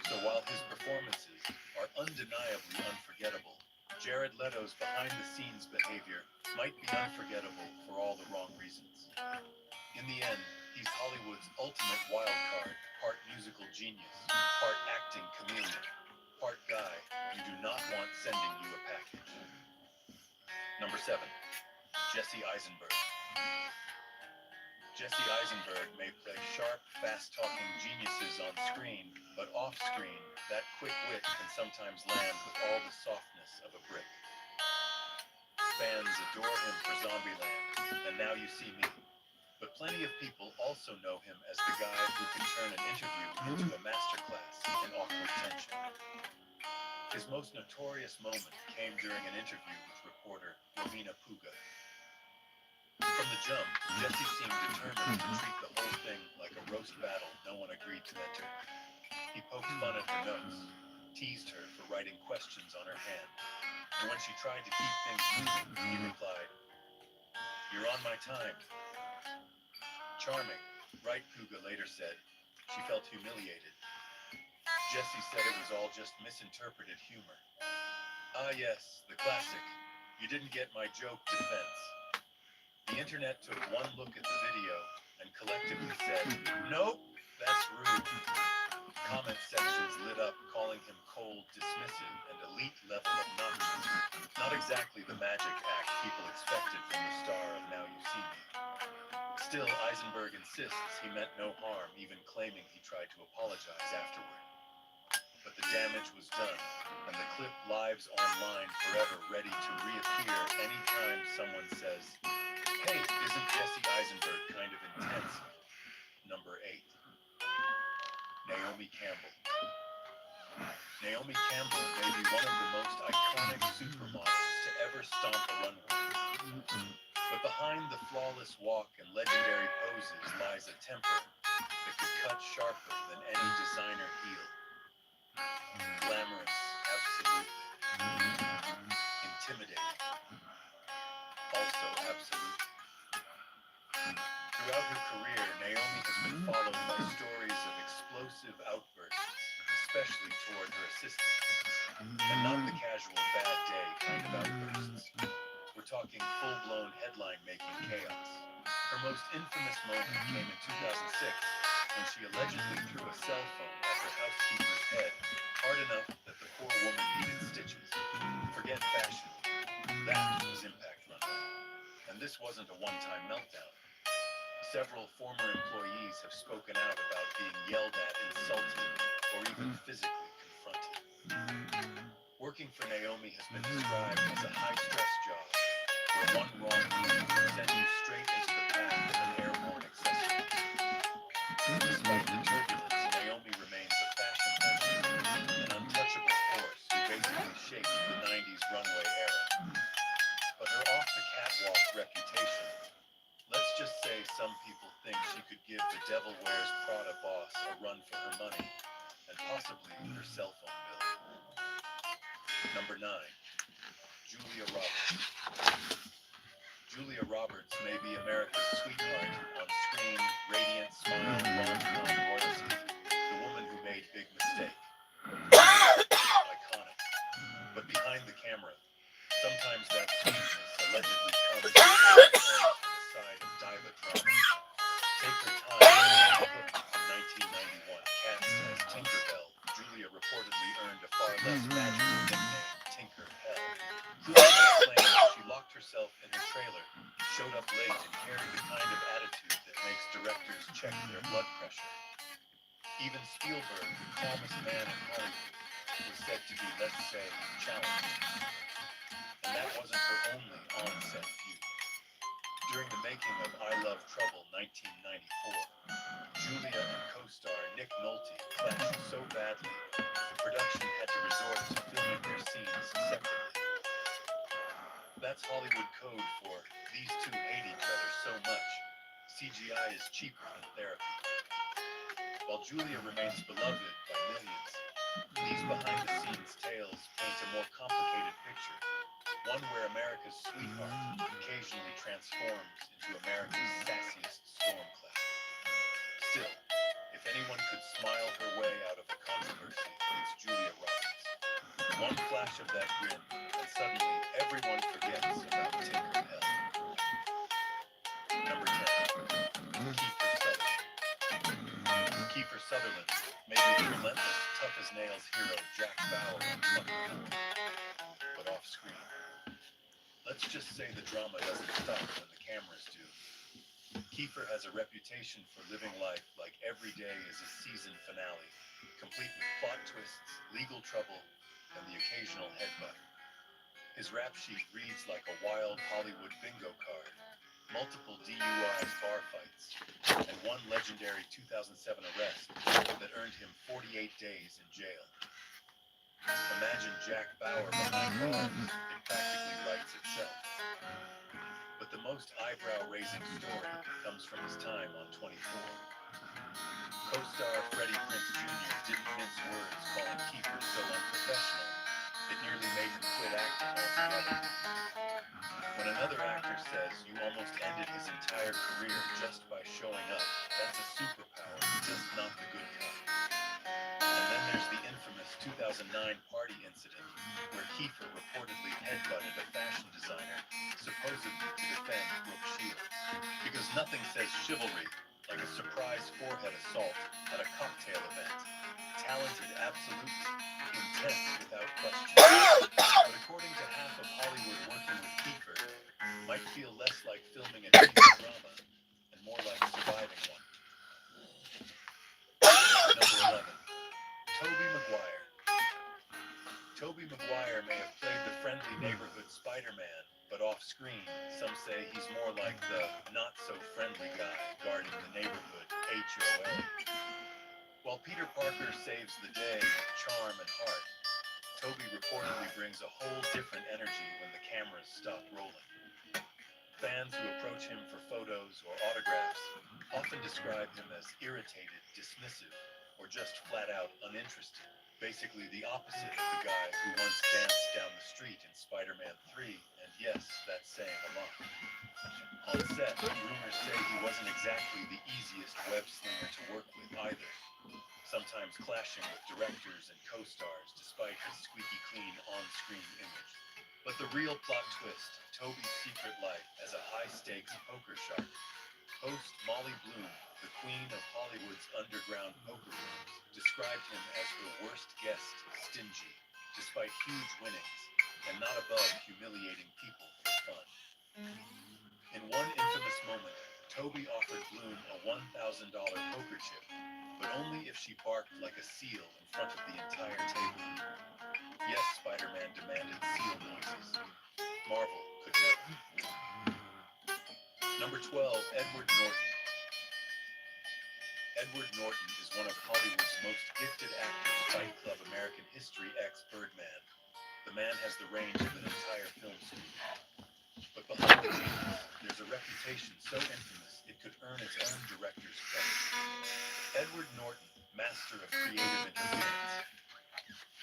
So while his performances are undeniably unforgettable, Jared Leto's behind-the-scenes behavior might be unforgettable for all the wrong reasons. In the end, he's Hollywood's ultimate wild card, part musical genius, part acting chameleon, part guy you do not want sending you a package. Number 7, Jesse Eisenberg. Jesse Eisenberg may play sharp, fast-talking geniuses on screen, but off-screen, that quick wit can sometimes land with all the softness of a brick. Fans adore him for Zombieland, and Now You See Me. But plenty of people also know him as the guy who can turn an interview into a masterclass in awkward tension. His His most notorious moment came during an interview with reporter Romina Puga. From the jump, Jesse seemed determined to treat the whole thing like a roast battle no one agreed to enter. He poked fun at her notes, teased her for writing questions on her hand, and when she tried to keep things moving, he replied, "You're on my time." Charming, right, Puga later said. She felt humiliated. Jesse said it was all just misinterpreted humor. Ah yes, the classic, "you didn't get my joke" defense. The internet took one look at the video and collectively said, "Nope, that's rude." Comment sections lit up, calling him cold, dismissive, and elite-level obnoxious. Not exactly the magic act people expected from the star of Now You See Me. Still, Eisenberg insists he meant no harm, even claiming he tried to apologize afterward. But the damage was done, and the clip lives online forever, ready to reappear anytime someone says, "Hey, isn't Jesse Eisenberg kind of intense?" Number 8. Naomi Campbell. Naomi Campbell may be one of the most iconic supermodels to ever stomp a runway. But behind the flawless walk and legendary poses lies a temper that could cut sharper than any designer heel. Glamorous, absolutely. Intimidating. Also absolutely. Throughout her career, Naomi has been followed by stories of explosive outbursts, especially toward her assistants. And not the casual bad day kind of outbursts. We're talking full-blown headline-making chaos. Her most infamous moment came in 2006 when she allegedly threw a cell phone at her housekeeper's head hard enough that the poor woman needed stitches. Forget fashion. That was Impact Runway. And this wasn't a one-time meltdown. Several former employees have spoken out about being yelled at, insulted, or even physically confronted. Working for Naomi has been described as a high-stress job, where one wrong move can send you straight into the path of an airborne accessory. Despite the turbulence, Naomi remains a fashion legend, an untouchable force who basically shaped the 90s runway era. But her off-the-catwalk reputation, let's just say some people think she could give the Devil Wears Prada boss a run for her money, and possibly her cell phone bill. Number 9. Julia Roberts. Julia Roberts may be America's sweetheart, on-screen, radiant smile, rom-com royalty, the woman who made Big Mistake. Iconic. But behind the camera, sometimes that sweetness allegedly comes from the side of diva drama. Take her time in the Hook in 1991, cast as Tinkerbell. Julia reportedly earned a far less magical nickname, Tinker Hell. Julia claimed she locked herself in her trailer, showed up late, and carried the kind of attitude that makes directors check their blood pressure. Even Spielberg, the calmest man in Hollywood, was said to be, let's say, challenged. And that wasn't her only on-set feud. During the making of I Love Trouble 1994, Julia and co-star Nick Nolte clashed so badly, the production had to resort to filming their scenes separately. That's Hollywood code for these two hate each other so much, CGI is cheaper than therapy. While Julia remains beloved by millions, these behind-the-scenes tales paint a more complicated picture, one where America's sweetheart occasionally transforms into America's sassiest storm cloud. Still, if anyone could smile her way out of a controversy, it's Julia Roberts. One flash of that grin, and suddenly everyone forgets about Tinker Hell. Number 10. Kiefer Sutherland. Kiefer Sutherland may be the relentless, tough-as-nails hero Jack Bauer on Lucky 4, but off-screen. Let's just say the drama doesn't stop when the cameras do. Kiefer has a reputation for living life like every day is a season finale, complete with plot twists, legal trouble, and the occasional headbutt. His rap sheet reads like a wild Hollywood bingo card, multiple DUIs, bar fights, and one legendary 2007 arrest that earned him 48 days in jail. Imagine Jack Bauer behind bars. It practically writes itself. But the most eyebrow-raising story comes from his time on 24. Co-star Freddie Prinze Jr. didn't mince words calling Kiefer so unprofessional, it nearly made him quit acting altogether. When another actor says you almost ended his entire career just by showing up, that's a superpower, just not the good kind. And then there's the infamous 2009 party incident where Kiefer reportedly headbutted a fashion designer, supposedly to defend Brooke Shields. Because nothing says chivalry like a surprise forehead assault at a cocktail event. Talented, absolutely. Intense, without question. But according to half of Hollywood working with Kiefer, might feel less like filming a TV drama and more like surviving one. Number 11. Tobey Maguire. Tobey Maguire may have played the friendly neighborhood Spider-Man, but off-screen, some say he's more like the not-so-friendly guy guarding the neighborhood HOA. While Peter Parker saves the day with charm and heart, Tobey reportedly brings a whole different energy when the cameras stop rolling. Fans who approach him for photos or autographs often describe him as irritated, dismissive, or just flat-out uninterested. Basically the opposite of the guy who once danced down the street in Spider-Man 3, and yes, that's saying a lot. On set, rumors say he wasn't exactly the easiest web-slinger to work with either, sometimes clashing with directors and co-stars despite his squeaky clean on-screen image. But the real plot twist, Tobey's secret life as a high-stakes poker shark. Host Molly Bloom, the queen of Hollywood's underground poker rooms, described him as her worst guest, stingy, despite huge winnings, and not above humiliating people for fun. In one infamous moment, Tobey offered Bloom a $1,000 poker chip, but only if she barked like a seal in front of the entire table. Yes, Spider-Man demanded seal noises. Marvel could never. Number 12, Edward Norton. Edward Norton is one of Hollywood's most gifted actors, Fight Club American History X Birdman. The man has the range of an entire film studio. But behind the genius, there's a reputation so infamous it could earn its own director's credit. Edward Norton, master of creative interference.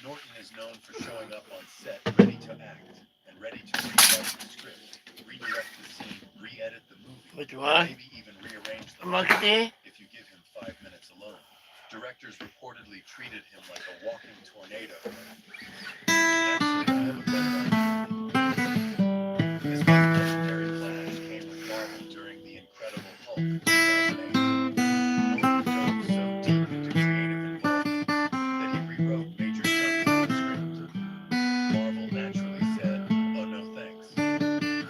Norton is known for showing up on set ready to act and ready to rewrite the script, redirect the scene, re-edit the movie, Which or one? maybe even rearrange the Makati? if you give him 5 minutes alone. Directors reportedly treated him like a walking tornado. Actually, I have a better idea. His most legendary clash came with Marvel during The Incredible Hulk 2008. Norton dove so deep into creative involvement that he rewrote major chunks of the script. Marvel naturally said, oh no thanks.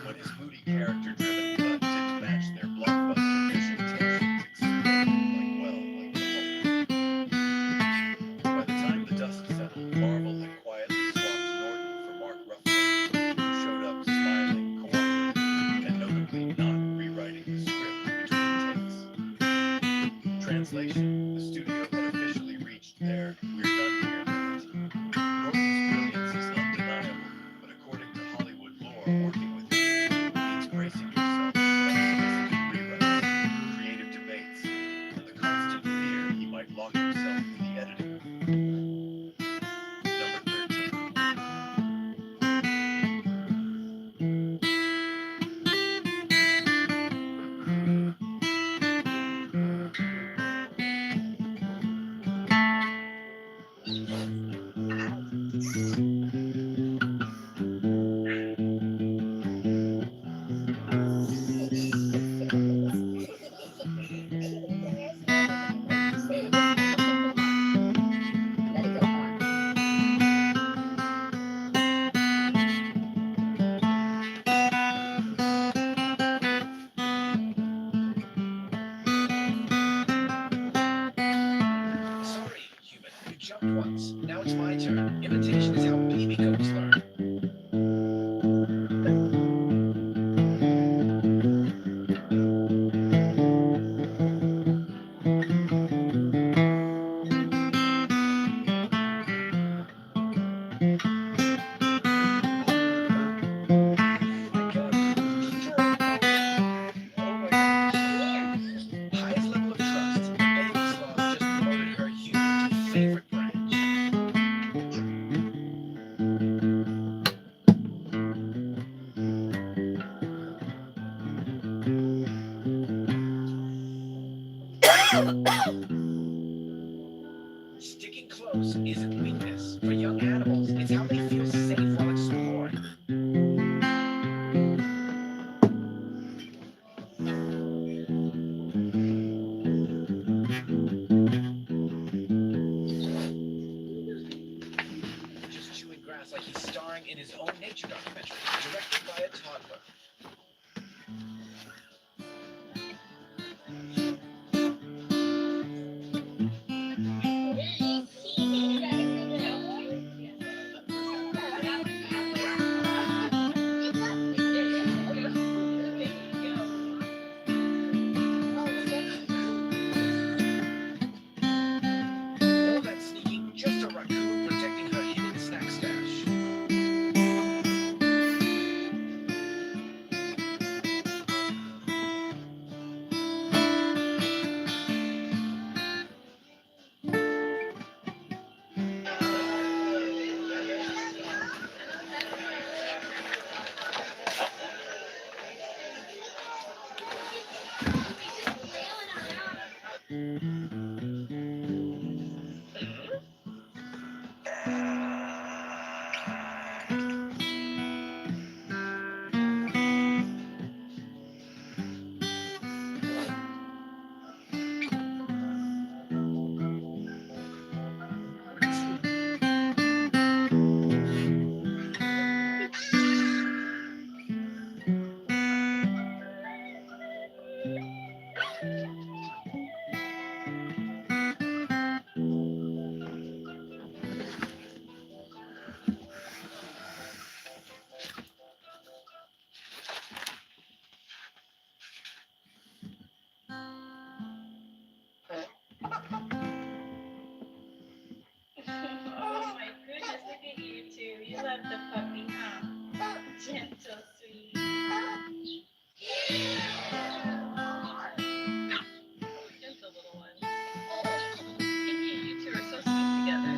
When his moody character-driven cut didn't match their blockbuster vision, tensions exploded like the Hulk. By the time the dust settled, Marvel had quietly swapped Norton for Mark Ruffalo, who showed up smiling, cooperative, and notably not rewriting the script between takes. Translation, the studio had officially reached their "we're done here" limit. Norton's brilliance is undeniable, but according to Hollywood lore, working with him means bracing yourself for unsolicited rewrites, creative debates, and the constant fear he might lock himself in the editing room. Number 13. Let it go on. Sorry, human. You jumped once. Now it's my turn. Imitation is how baby goats learn. favorite branch. Sticking close isn't weakness. For young animals, it's how they feel safe while exploring. Just chewing grass like he's starring in his own nature documentary, directed by a toddler. All that sneaking, just a raccoon protecting her hidden snack stash. Oh my goodness, look at you two. You love the puppy, huh? Gentle, sweet. Gentle little one. And you two are so sweet together.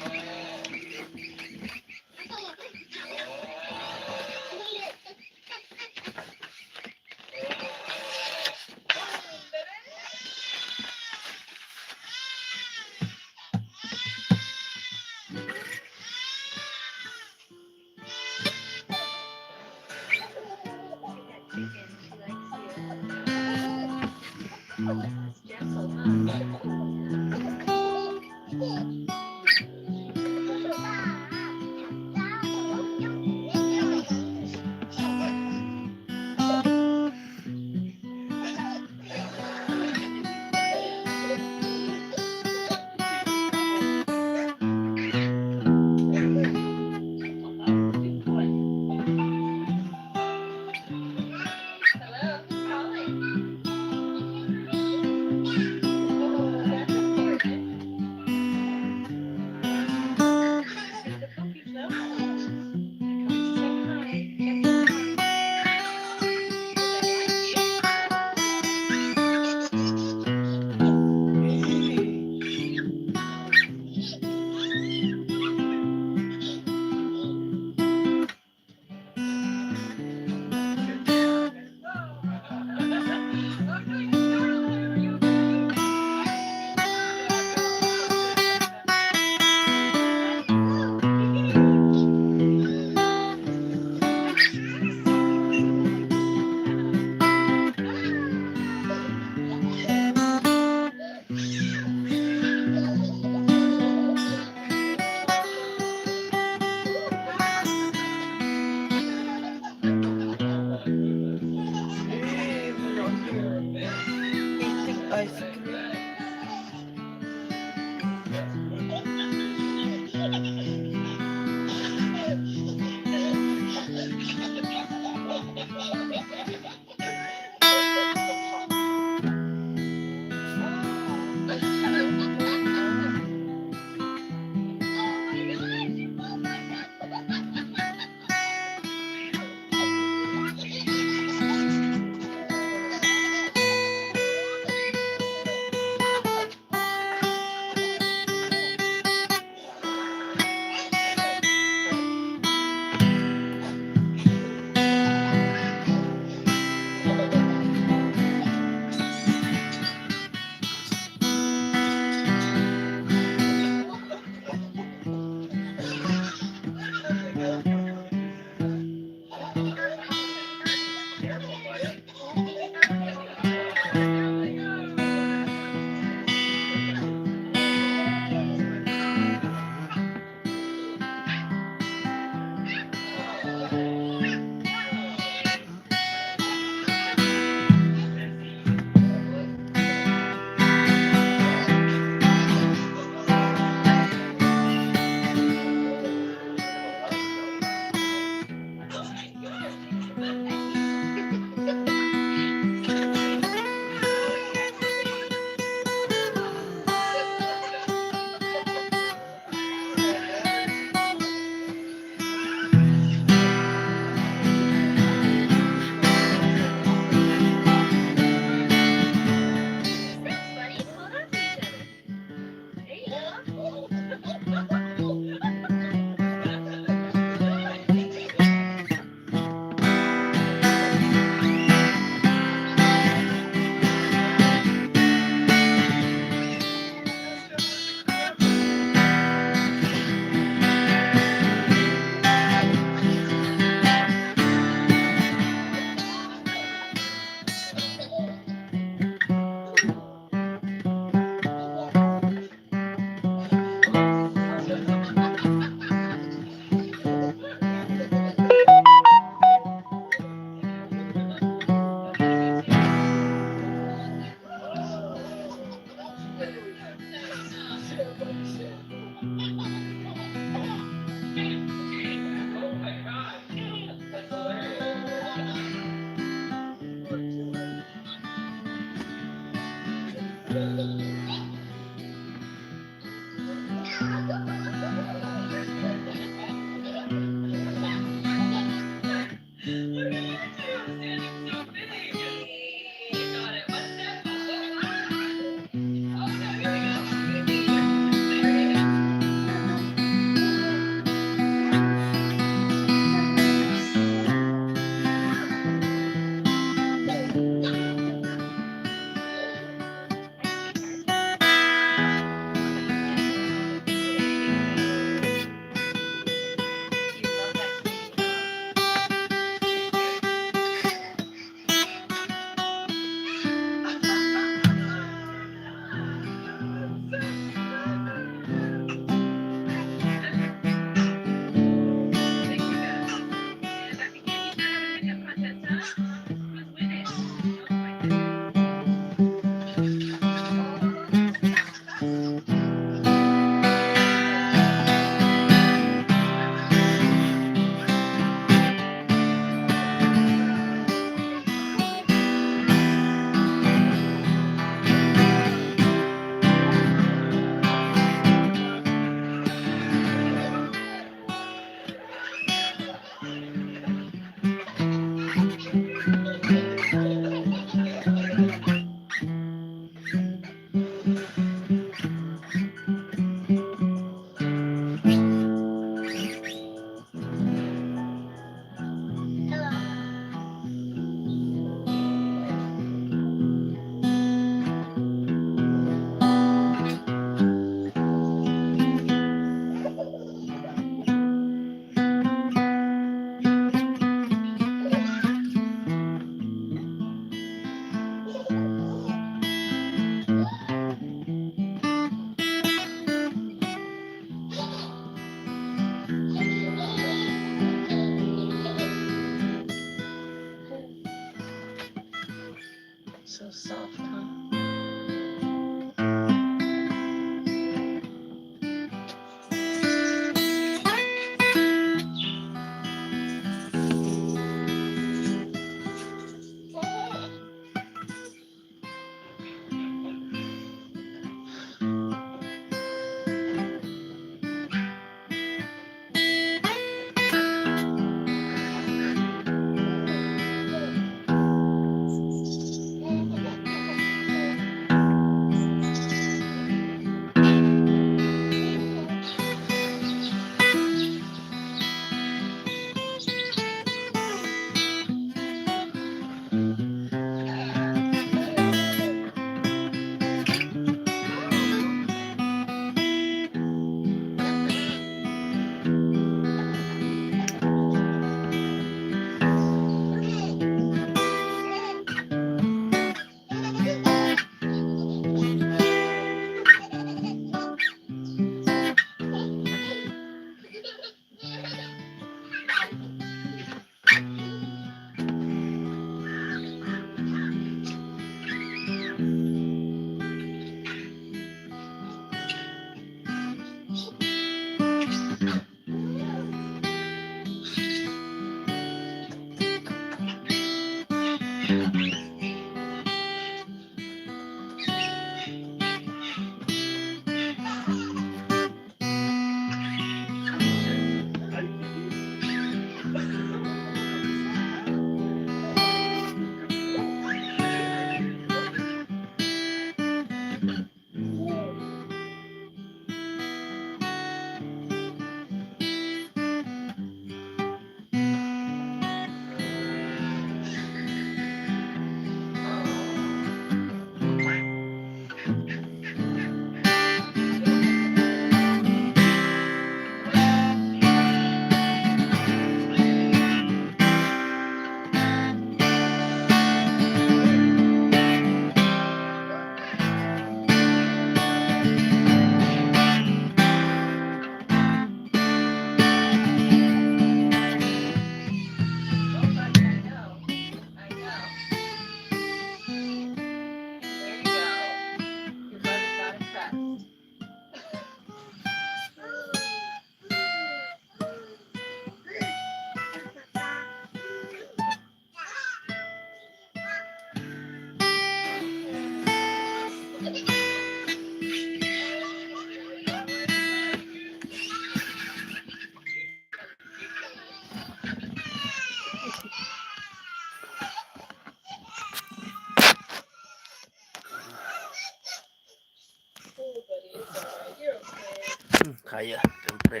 Kaya, siyempre.